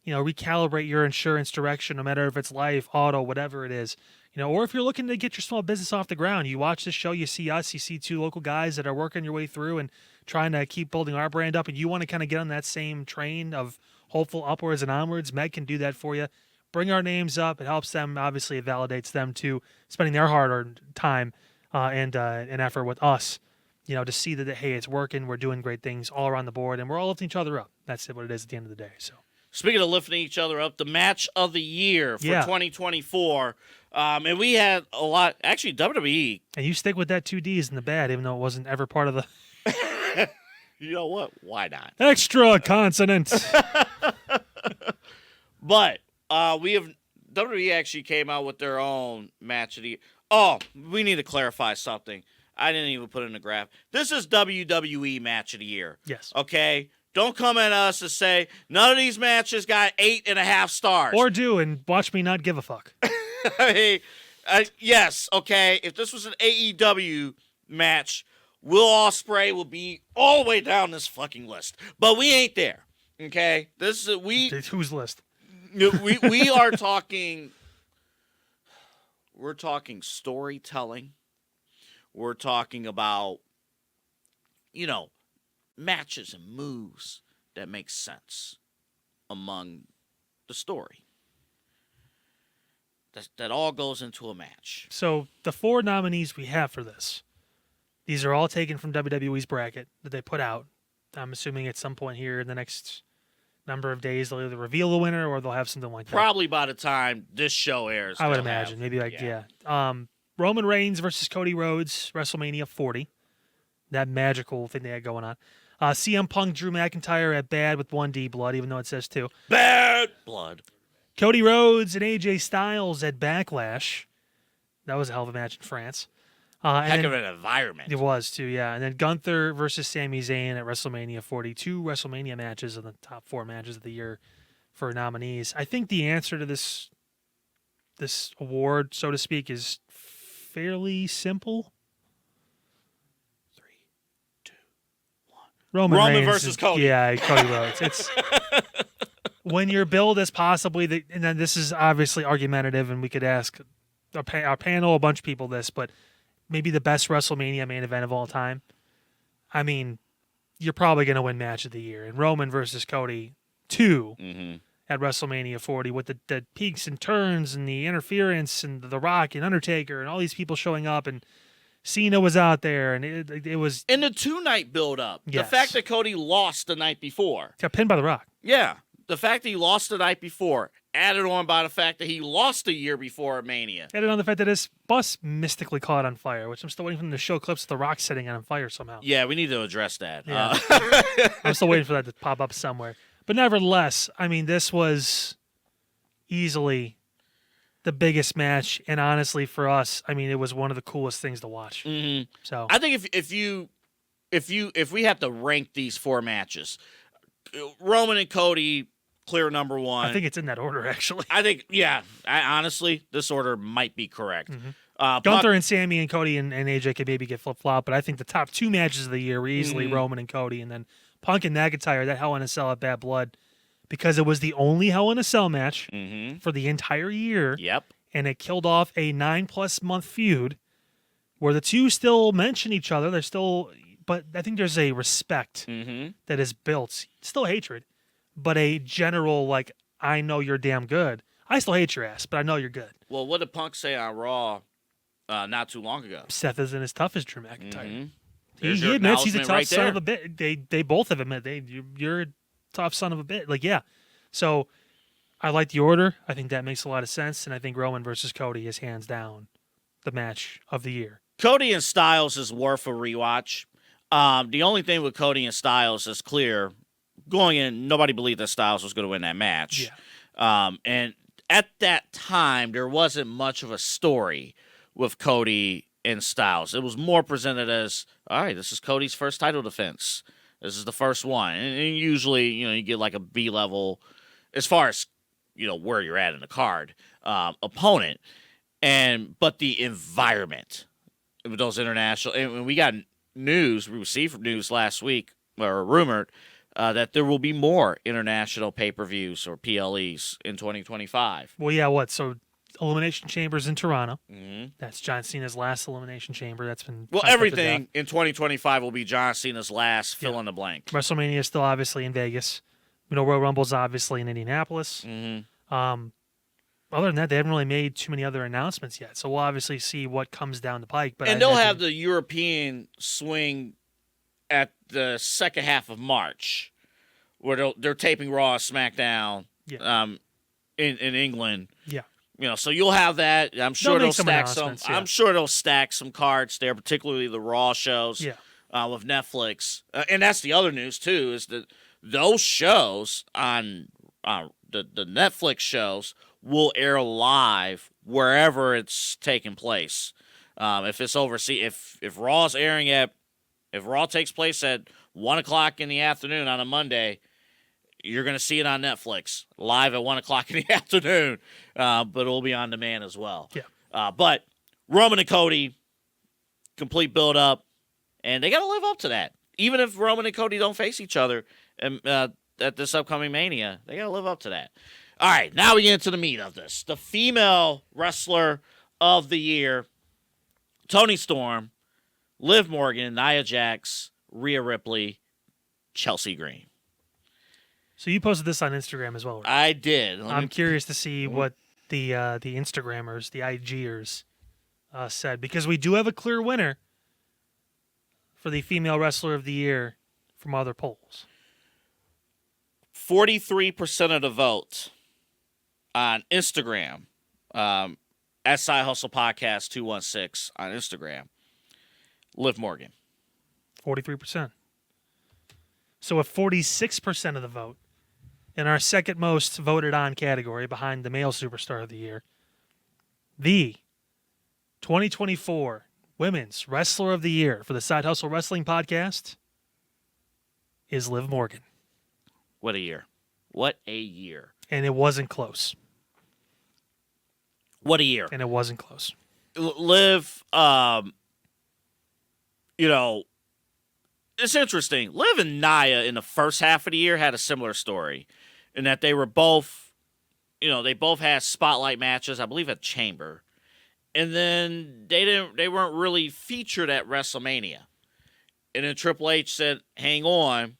recalibrate your insurance direction, no matter if it's life, auto, whatever it is, or if you're looking to get your small business off the ground, you watch this show, you see us, you see two local guys that are working your way through and trying to keep building our brand up, and you want to kind of get on that same train of hopeful upwards and onwards, Meg can do that for you. Bring our names up. It helps them. Obviously, it validates them too, spending their hard-earned time and effort with us. To see that, hey, it's working, we're doing great things all around the board, and we're all lifting each other up. That's what it is at the end of the day. So, speaking of lifting each other up, the match of the year for 2024, and we had a lot, actually, WWE. And you stick with that 2 Ds in the bad, even though it wasn't ever part of the... You know what? Why not? Extra consonant. But WWE actually came out with their own match of the year. Oh, we need to clarify something. I didn't even put it in the graph. This is WWE Match of the Year. Yes. Okay? Don't come at us and say, none of these matches got 8.5 stars. Or do, and watch me not give a fuck. I mean, yes, okay. If this was an AEW match, Will Ospreay will be all the way down this fucking list. But we ain't there. Okay? This is Whose list? we are talking. We're talking storytelling. We're talking about, matches and moves that make sense among the story. That all goes into a match. So the 4 nominees we have for this, these are all taken from WWE's bracket that they put out. I'm assuming at some point here in the next number of days they'll either reveal the winner or they'll have something like that. Probably by the time this show airs. I would imagine. Maybe Roman Reigns versus Cody Rhodes, WrestleMania 40. That magical thing they had going on. CM Punk, Drew McIntyre at Bad with 1D blood, even though it says 2. Bad blood. Cody Rhodes and AJ Styles at Backlash. That was a hell of a match in France. Heck of an environment. It was, too, yeah. And then Gunther versus Sami Zayn at WrestleMania 40. 2 WrestleMania matches in the top 4 matches of the year for nominees. I think the answer to this award, so to speak, is fairly simple. 3, 2, 1. Roman Reigns versus Cody. Yeah, Cody Rhodes. It's when you're billed as possibly and then this is obviously argumentative, and we could ask our panel, a bunch of people this, but maybe the best WrestleMania main event of all time. I mean, you're probably going to win match of the year. And Roman versus Cody 2 at WrestleMania 40 with the peaks and turns and the interference and The Rock and Undertaker and all these people showing up, and Cena was out there, and it was... In the 2-night build-up, yes. The fact that Cody lost the night before. Got pinned by The Rock. Yeah. The fact that he lost the night before, added on by the fact that he lost a year before Mania. Added on the fact that his bus mystically caught on fire, which I'm still waiting for them to show clips of The Rock setting on fire somehow. Yeah, we need to address that. Yeah. I'm still waiting for that to pop up somewhere. But nevertheless, I mean, this was easily the biggest match, and honestly, for us, I mean, it was one of the coolest things to watch. Mm-hmm. So I think if we have to rank these 4 matches, Roman and Cody clear number one. I think it's in that order, actually. Honestly, this order might be correct. Gunther and Sammy and Cody and AJ could maybe get flip-flop, but I think the top 2 matches of the year were easily Roman and Cody, and then Punk and McIntyre, that Hell in a Cell at Bad Blood, because it was the only Hell in a Cell match for the entire year. Yep. And it killed off a 9+ month feud where the two still mention each other. They're still, but I think there's a respect that is built. Still hatred, but a general, like, I know you're damn good. I still hate your ass, but I know you're good. Well, what did Punk say on Raw not too long ago? Seth isn't as tough as Drew McIntyre. There's He your admits he's a acknowledgement tough right son there. of a bit. They both have admitted you're a tough son of a bit. Like, yeah. So I like the order. I think that makes a lot of sense, and I think Roman versus Cody is hands down the match of the year. Cody and Styles is worth a rewatch. The only thing with Cody and Styles is clear. Going in, nobody believed that Styles was going to win that match. Yeah. And at that time, there wasn't much of a story with Cody and Styles. It was more presented as, all right, this is Cody's first title defense. This is the first one. And usually, you get like a B-level, as far as, where you're at in the card, opponent. But the environment with those international, and we got news, we received news last week, or rumored, that there will be more international pay-per-views or PLEs in 2025. Well, yeah, what? So Elimination Chamber's in Toronto. Mm-hmm. That's John Cena's last Elimination Chamber. That's been Well, typed up to everything death. in 2025 will be John Cena's last fill in the blank. WrestleMania is still obviously in Vegas. Royal Rumble's obviously in Indianapolis. Other than that, they haven't really made too many other announcements yet. So we'll obviously see what comes down the pike. But And they'll have the European swing at the second half of March, where they're taping Raw, SmackDown, in England. Yeah. So you'll have that. I'm sure They'll they'll make some stack some. announcements, yeah. I'm sure they'll stack some cards there, particularly the Raw shows. Yeah. With Netflix, and that's the other news too, is that those shows on the Netflix shows will air live wherever it's taking place. If it's overseas, if Raw's airing if Raw takes place at 1:00 in the afternoon on a Monday, you're going to see it on Netflix live at 1:00 in the afternoon, but it'll be on demand as well. Yeah. But Roman and Cody, complete build up, and they got to live up to that. Even if Roman and Cody don't face each other at this upcoming Mania, they got to live up to that. All right, now we get into the meat of this. The female wrestler of the year, Toni Storm, Liv Morgan, Nia Jax, Rhea Ripley, Chelsea Green. So you posted this on Instagram as well, right? I did. I'm curious to see what the Instagrammers, the IGers, said, because we do have a clear winner for the female wrestler of the year from other polls. 43% of the vote on Instagram, SI Hustle Podcast 216 on Instagram, Liv Morgan. 43%. So with 46% of the vote in our second most voted on category behind the male superstar of the year, the 2024 Women's Wrestler of the Year for the Side Hustle Wrestling Podcast is Liv Morgan. What a year. What a year. And it wasn't close. What a year. And it wasn't close. Liv, it's interesting. Liv and Nia in the first half of the year had a similar story in that they were both, they both had spotlight matches, I believe at Chamber. And then they weren't really featured at WrestleMania. And then Triple H said, hang on.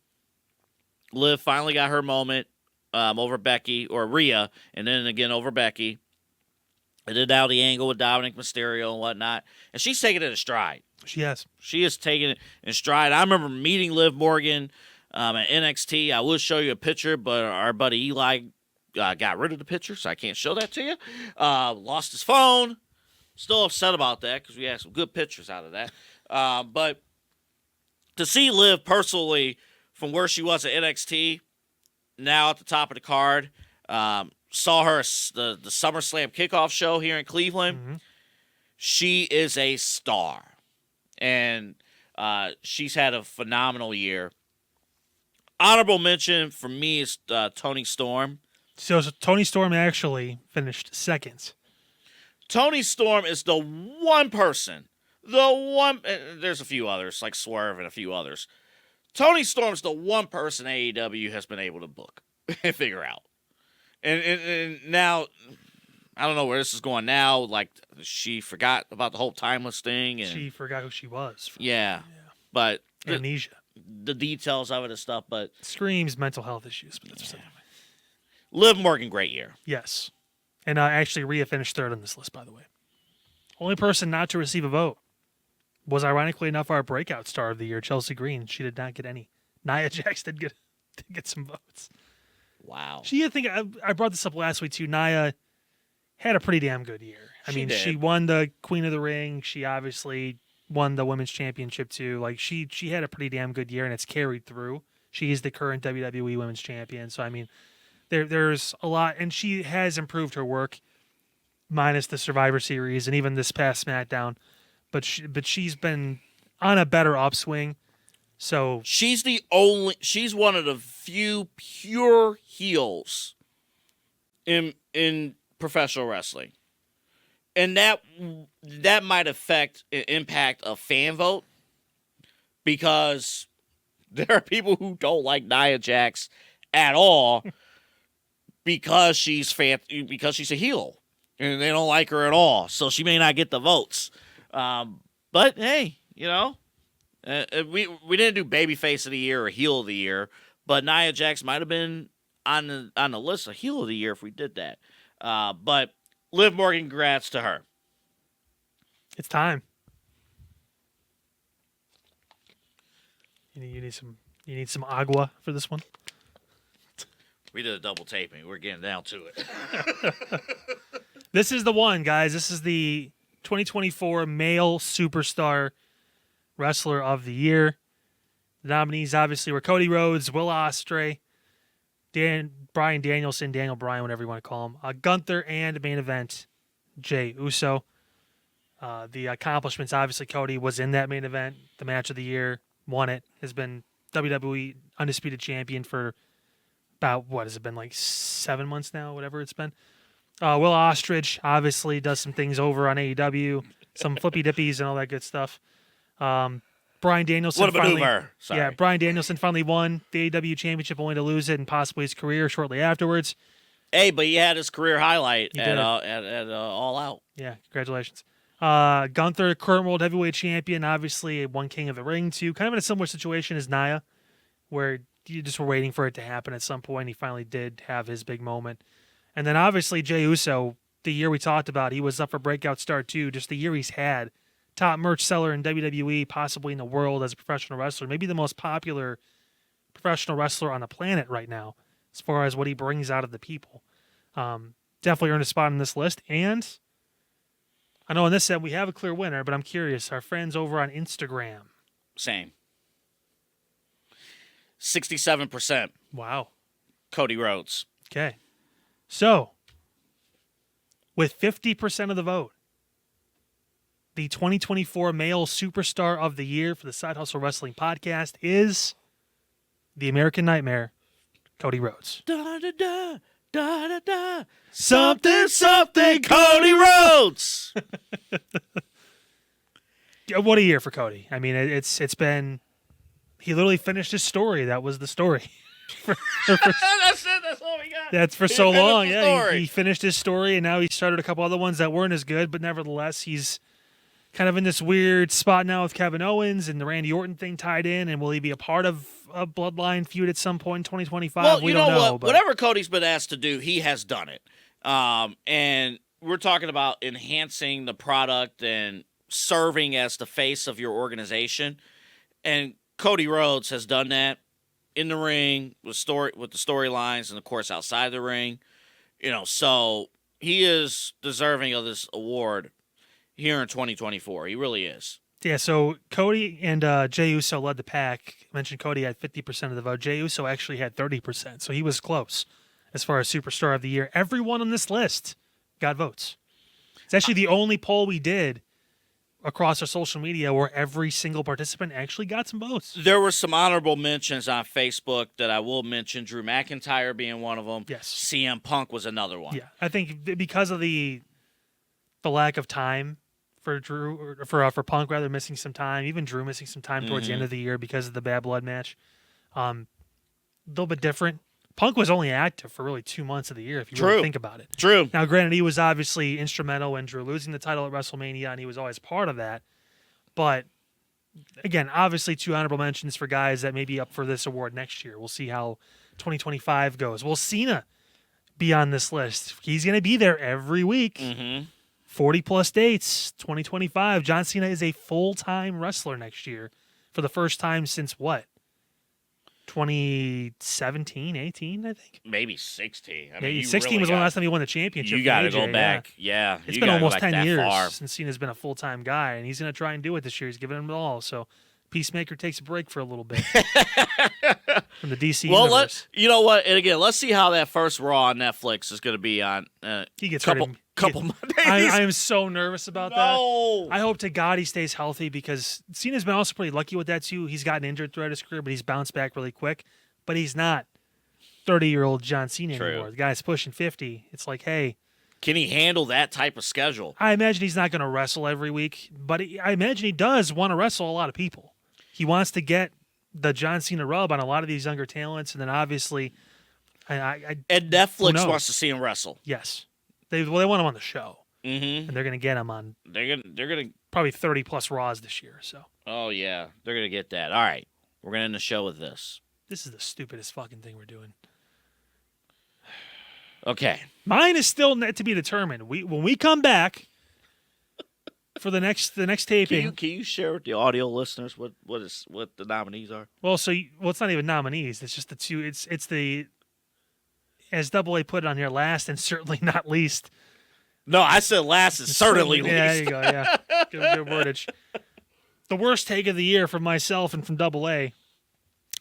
Liv finally got her moment over Becky, or Rhea, and then again over Becky. And then now the angle with Dominic Mysterio and whatnot. And she's taking it in stride. She has. She is taking it in stride. I remember meeting Liv Morgan at NXT. I will show you a picture, but our buddy Eli got rid of the picture, so I can't show that to you. Lost his phone. Still upset about that because we had some good pictures out of that. But to see Liv personally from where she was at NXT, now at the top of the card, saw her the SummerSlam kickoff show here in Cleveland. Mm-hmm. She is a star. And she's had a phenomenal year. Honorable mention for me is Tony Storm. So Tony Storm actually finished second. Tony Storm is the one person, there's a few others, like Swerve and a few others. Tony Storm's the one person AEW has been able to book and figure out. And now, I don't know where this is going now. Like, she forgot about the whole timeless thing. And She forgot who she was. yeah. But Amnesia. the details of it and stuff. But Screams mental health issues. But that's Liv Morgan, great year. Yes. And actually, Rhea finished third on this list, by the way. Only person not to receive a vote was, ironically enough, our breakout star of the year, Chelsea Green. She did not get any. Nia Jax did get some votes. Wow. I think I brought this up last week, too. Nia had a pretty damn good year. She did. She won the Queen of the Ring. She obviously won the Women's Championship, too. Like, she had a pretty damn good year, and it's carried through. She is the current WWE Women's Champion. So, I mean, there's a lot, and she has improved her work, minus the Survivor Series and even this past SmackDown. But she's been on a better upswing. So She's one of the few pure heels in professional wrestling. And that might impact a fan vote, because there are people who don't like Nia Jax at all because she's a heel and they don't like her at all. So she may not get the votes. But hey, we didn't do babyface of the year or heel of the year, but Nia Jax might have been on the list of heel of the year if we did that. But Liv Morgan, congrats to her. it's time. You need some agua for this one. We did a double taping. We're getting down to it. This is the one, guys. This is the 2024 Male Superstar Wrestler of the Year. The nominees obviously were Cody Rhodes, Will Ospreay, Bryan Danielson, Daniel Bryan, whatever you want to call him, Gunther, and main event, Jey Uso. The accomplishments, obviously, Cody was in that main event, the match of the year, won it, has been WWE Undisputed Champion for about, what has it been, like 7 months now, whatever it's been. Will Ostrich obviously does some things over on AEW, some flippy dippies and all that good stuff. Bryan Danielson What a maneuver. Sorry. Yeah, Bryan Danielson finally won the AEW Championship, only to lose it and possibly his career shortly afterwards. Hey, but he had his career highlight He at did. All Out. Yeah, congratulations. Gunther, current world heavyweight champion, obviously won King of the Ring too. Kind of in a similar situation as Nia, where you just were waiting for it to happen at some point. He finally did have his big moment. And then obviously Jey Uso, the year we talked about, he was up for Breakout Star too. Just the year he's had. Top merch seller in WWE, possibly in the world as a professional wrestler. Maybe the most popular professional wrestler on the planet right now, as far as what he brings out of the people. Definitely earned a spot on this list. And I know on this end we have a clear winner, but I'm curious. Our friends over on Instagram. Same. 67%. Wow. Cody Rhodes. Okay. So, with 50% of the vote, the 2024 Male Superstar of the Year for the Side Hustle Wrestling Podcast is the American Nightmare, Cody Rhodes. Da da da da da da. Something, Cody Rhodes. What a year for Cody. I mean, it's been, he literally finished his story. That was the story. That's it. That's all we got. That's for He so finished long. the Yeah, story. he finished his story, and now he started a couple other ones that weren't as good, but nevertheless, he's kind of in this weird spot now with Kevin Owens and the Randy Orton thing tied in, and will he be a part of a Bloodline feud at some point in 2025? Well, we you don't know know. what? But Whatever Cody's been asked to do, he has done it. And we're talking about enhancing the product and serving as the face of your organization. And Cody Rhodes has done that in the ring with the storylines, and of course outside the ring. So he is deserving of this award here in 2024. He really is. yeah, so Cody and Jey Uso led the pack. I mentioned Cody had 50% of the vote. Jey Uso actually had 30%, so he was close as far as Superstar of the Year. Everyone on this list got votes. It's actually the only poll we did across our social media where every single participant actually got some votes. There were some honorable mentions on Facebook that I will mention. Drew McIntyre being one of them. Yes. CM Punk was another one. Yeah, I think because of the lack of time for Drew, or for Punk rather, missing some time, even Drew missing some time towards the end of the year because of the Bad Blood match. A little bit different. Punk was only active for really 2 months of the year, if you really think about it. True. Now, granted, he was obviously instrumental in Drew losing the title at WrestleMania, and he was always part of that. But, again, obviously 2 honorable mentions for guys that may be up for this award next year. We'll see how 2025 goes. Will Cena be on this list? He's going to be there every week. 40-plus dates, 2025. John Cena is a full-time wrestler next year for the first time since what? 2017, 18, I think. Maybe 16. I Yeah, mean, 16 was the last time he won the championship. You got to for go AJ, back. Yeah. It's you been gotta go almost back 10 that years far. since Cena's been a full-time guy, and he's going to try and do it this year. He's giving him it all. So Peacemaker takes a break for a little bit from the DC universe. You know what? And again, let's see how that first Raw on Netflix is going to be on. He gets couple Mondays. I am so nervous about No. that. I hope to God he stays healthy because Cena's been also pretty lucky with that too. He's gotten injured throughout his career, but he's bounced back really quick. But he's not 30-year-old John Cena anymore. The guy's pushing 50. It's like, hey. Can he handle that type of schedule? I imagine he's not going to wrestle every week, but I imagine he does want to wrestle a lot of people. He wants to get the John Cena rub on a lot of these younger talents, and then obviously, And Netflix wants to see him wrestle. Yes, they want him on the show, Mm-hmm. and they're going to get him on. They're gonna. Probably 30+ Raws this year. So. Oh yeah, they're gonna get that. All right, we're gonna end the show with this. This is the stupidest fucking thing we're doing. Okay. Mine is still to be determined. When we come back for the next taping. Can you share with the audio listeners what the nominees are? Well, it's not even nominees. It's just the two. It's the, as Double A put it on here, last and certainly not least. No, I said last and certainly least. Yeah, there you go. Yeah, good wordage. The worst take of the year from myself and from Double A.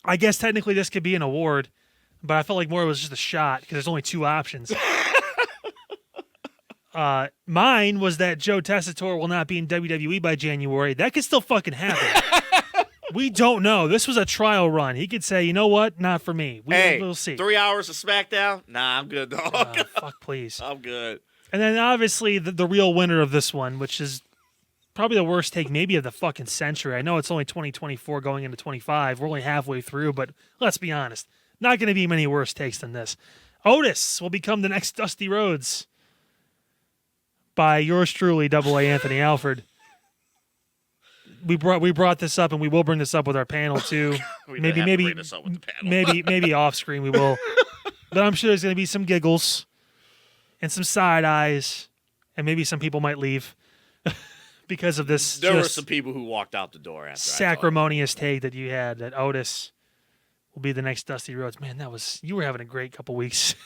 I guess technically this could be an award, but I felt like more it was just a shot because there's only 2 options. Mine was that Joe Tessitore will not be in WWE by January. That could still fucking happen. We don't know. This was a trial run. He could say, you know what? Not for me. We'll see. 3 hours of SmackDown? Nah, I'm good, dog. Fuck, please. I'm good. And then obviously the real winner of this one, which is probably the worst take maybe of the fucking century. I know it's only 2024 going into 25. We're only halfway through, but let's be honest. Not going to be many worse takes than this. Otis will become the next Dusty Rhodes by yours truly, Double A Anthony Alford. We brought this up, and we will bring this up with our panel too. maybe bring this up with the panel. maybe off screen we will. But I'm sure there's going to be some giggles and some side eyes, and maybe some people might leave because of this. There were some people who walked out the door after sacrimonious take that you had that Otis will be the next Dusty Rhodes. Man, you were having a great couple weeks.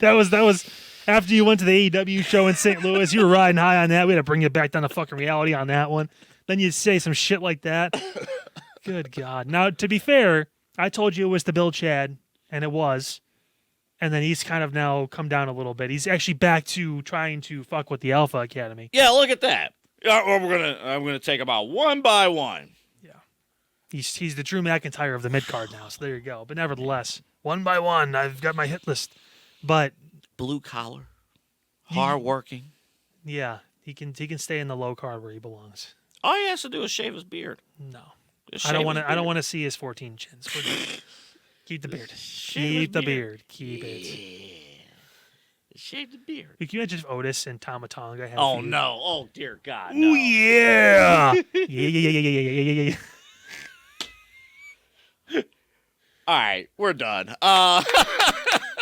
that was after you went to the AEW show in St. Louis. You were riding high on that. We had to bring you back down to fucking reality on that one. Then you'd say some shit like that. Good God. Now, to be fair, I told you it was to Bill Chad, and it was. And then he's kind of now come down a little bit. He's actually back to trying to fuck with the Alpha Academy. Yeah, look at that. I'm gonna take them out one by one. Yeah, he's the Drew McIntyre of the mid card now. So there you go. But nevertheless, one by one, I've got my hit list. But blue collar, hard working. Yeah, he can stay in the low card where he belongs. All he has to do is shave his beard. No, I don't want to see his 14 chins. Keep the beard. Keep the beard. Keep it. Yeah. Shave the beard. Can you imagine if Otis and Tama Tonga had Oh, feud? no. Oh, dear God. No. Oh, yeah. yeah. All right. We're done.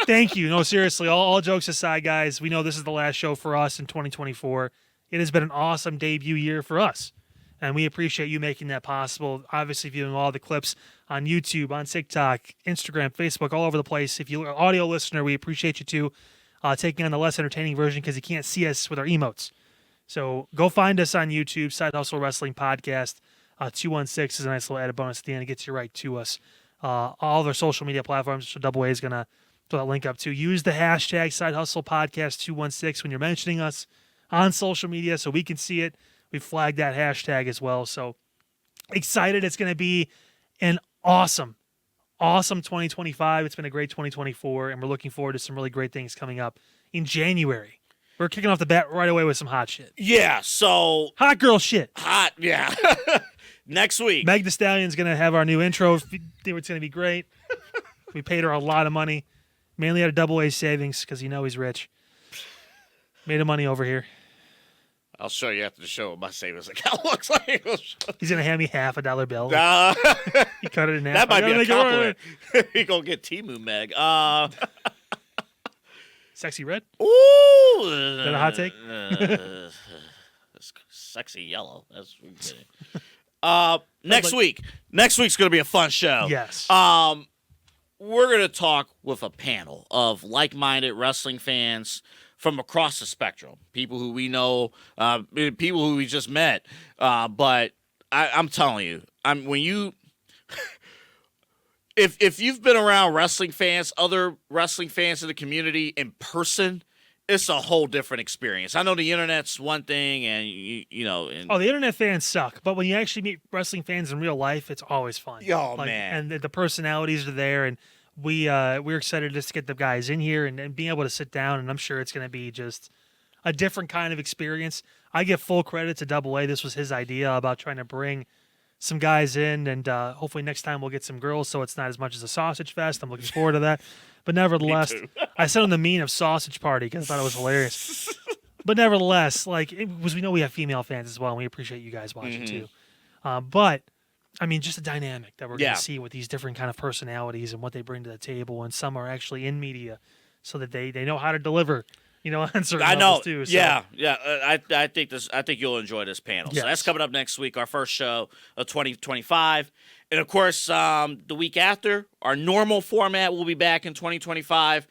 Thank you. No, seriously. All jokes aside, guys, we know this is the last show for us in 2024. It has been an awesome debut year for us. And we appreciate you making that possible. Obviously, viewing all the clips on YouTube, on TikTok, Instagram, Facebook, all over the place. If you're an audio listener, we appreciate you too. Taking on the less entertaining version because you can't see us with our emotes. So go find us on YouTube, Side Hustle Wrestling Podcast. 216 is a nice little added bonus at the end. It gets you right to us. All of our social media platforms, so Double A is going to throw that link up to. Use the hashtag Side Hustle Podcast 216 when you're mentioning us on social media so we can see it. We flagged that hashtag as well. So excited. It's going to be an awesome 2025. It's been a great 2024, and we're looking forward to some really great things coming up in January. We're kicking off the bat right away with some hot shit. Yeah, so Hot girl shit. hot, yeah. Next week. Meg Thee Stallion's going to have our new intro. It's going to be great. We paid her a lot of money, mainly out of Double A savings because he's rich. Made him money over here. I'll show you after the show what my savings account looks like. He's going to hand me half a dollar bill. Uh, He cut it in half. that might I be gotta a make it right. compliment. He gonna get Timu Meg. Sexy red? Ooh. Is that a hot take? Sexy yellow. That's what we're getting. Next week. Next week's gonna be a fun show. Yes. We're gonna talk with a panel of like-minded wrestling fans from across the spectrum. People who we know, people who we just met. But I'm telling you, when you if you've been around wrestling fans, other wrestling fans in the community in person, it's a whole different experience. I know the internet's one thing, and you know. And, the internet fans suck, but when you actually meet wrestling fans in real life, it's always fun. Oh, man. And the personalities are there, and we're excited just to get the guys in here and being able to sit down, and I'm sure it's going to be just a different kind of experience. I give full credit to Double A. This was his idea about trying to bring some guys in, and hopefully next time we'll get some girls, so it's not as much as a sausage fest. I'm looking forward to that. But nevertheless, I sent him the meme of sausage party because I thought it was hilarious. But nevertheless, we know we have female fans as well, and we appreciate you guys watching too. But I mean, just a dynamic that we're going to see with these different kind of personalities and what they bring to the table, and some are actually in media, so that they know how to deliver. On certain levels too. So. Yeah. I think you'll enjoy this panel. Yes. So that's coming up next week, our first show of 2025. And of course, the week after, our normal format will be back in 2025.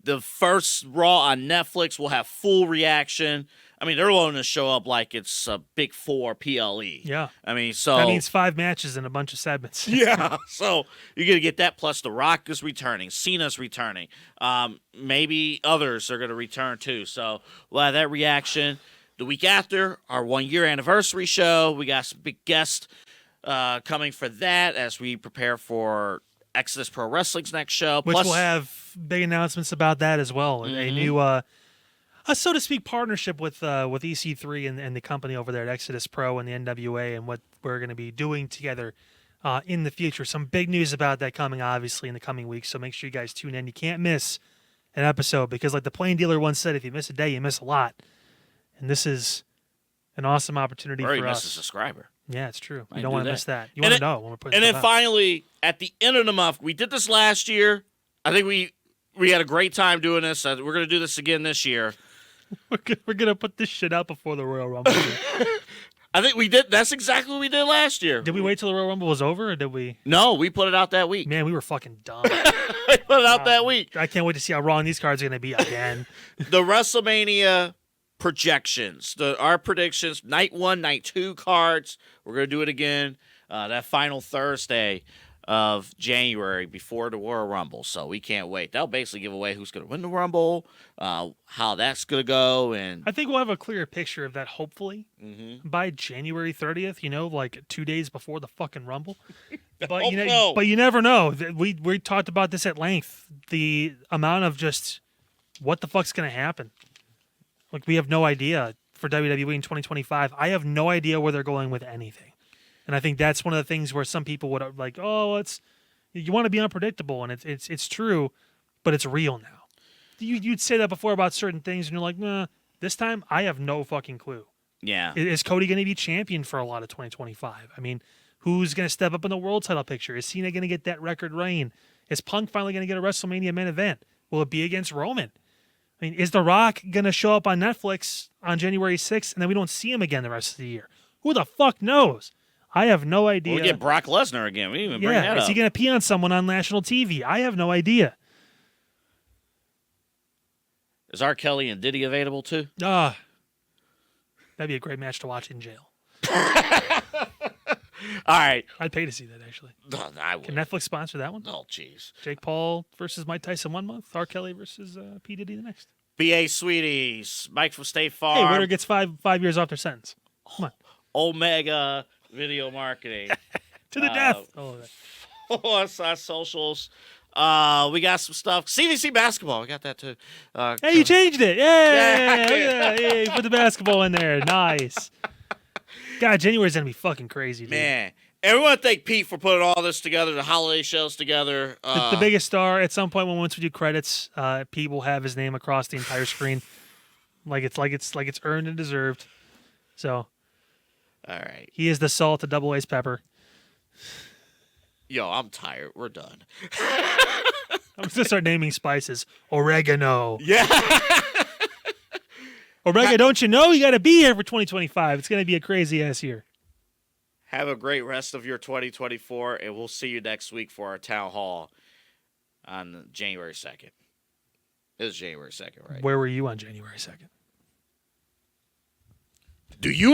The first Raw on Netflix will have full reaction. I mean, they're willing to show up like it's a Big Four PLE. Yeah. I mean, so that means 5 matches and a bunch of segments. Yeah. So you're going to get that. Plus, The Rock is returning. Cena's returning. Maybe others are going to return too. So we'll have that reaction. The week after, our 1-year anniversary show. We got some big guests coming for that as we prepare for Exodus Pro Wrestling's next show. Which Plus, we'll have big announcements about that as well. A new, so to speak, partnership with EC3 and the company over there at Exodus Pro and the NWA, and what we're going to be doing together in the future. Some big news about that coming, obviously, in the coming weeks. So make sure you guys tune in. You can't miss an episode because, like the Plain Dealer once said, if you miss a day, you miss a lot. And this is an awesome opportunity or you for miss us. a subscriber. Yeah, it's true. I You do don't want to that. miss that. You And want to know when we're putting And then stuff out. finally, at the end of the month, we did this last year. I think we had a great time doing this. We're going to do this again this year. We're gonna put this shit out before the Royal Rumble. I think we did. That's exactly what we did last year. Did we wait till the Royal Rumble was over, or did we? No, we put it out that week. Man, we were fucking dumb. We put it out that week. I can't wait to see how wrong these cards are gonna be again. The WrestleMania projections, our predictions, night 1, night 2 cards. We're gonna do it again that final Thursday of January before the Royal Rumble. So we can't wait. That'll basically give away who's going to win the Rumble, how that's going to go. And I think we'll have a clearer picture of that, hopefully, by January 30th, like 2 days before the fucking Rumble. But, but you never know. We talked about this at length. The amount of just what the fuck's going to happen. Like, we have no idea for WWE in 2025. I have no idea where they're going with anything. And I think that's one of the things where some people would like, you want to be unpredictable, and it's true, but it's real now. You'd say that before about certain things, and you're like, nah. This time, I have no fucking clue. yeah, Is Cody going to be champion for a lot of 2025? I mean, who's going to step up in the world title picture? Is Cena going to get that record reign? Is Punk finally going to get a WrestleMania main event? Will it be against Roman? I mean, is The Rock going to show up on Netflix on January 6th, and then we don't see him again the rest of the year? Who the fuck knows? I have no idea. we'll get Brock Lesnar again. We didn't even bring that is up. he going to pee on someone on national TV? I have no idea. Is R. Kelly and Diddy available too? That'd be a great match to watch in jail. All right. I'd pay to see that, actually. No, I would. Can Netflix sponsor that one? Oh, jeez. Jake Paul versus Mike Tyson 1 month. R. Kelly versus P. Diddy the next. B.A. Sweeties, Mike from State Farm. Hey, winner gets five years off their sentence. Come on. Omega Video Marketing. To the death. Oh, Follow us on socials. We got some stuff. CVC basketball. We got that too. hey, you changed it. Yeah. Yeah. You put the basketball in there. Nice. God, January's going to be fucking crazy, dude. Man. And we want to thank Pete for putting all this together, the holiday shows together. The biggest star, at some point once we do credits, Pete will have his name across the entire screen. Like it's earned and deserved. So All right. he is the salt to double ace pepper. Yo, I'm tired. We're done. I'm just gonna start naming spices. Oregano. Yeah. Oregano, don't you know you gotta be here for 2025. It's gonna be a crazy ass year. Have a great rest of your 2024, and we'll see you next week for our town hall on January 2nd. It was January 2nd, right? Where were you on January 2nd? Do you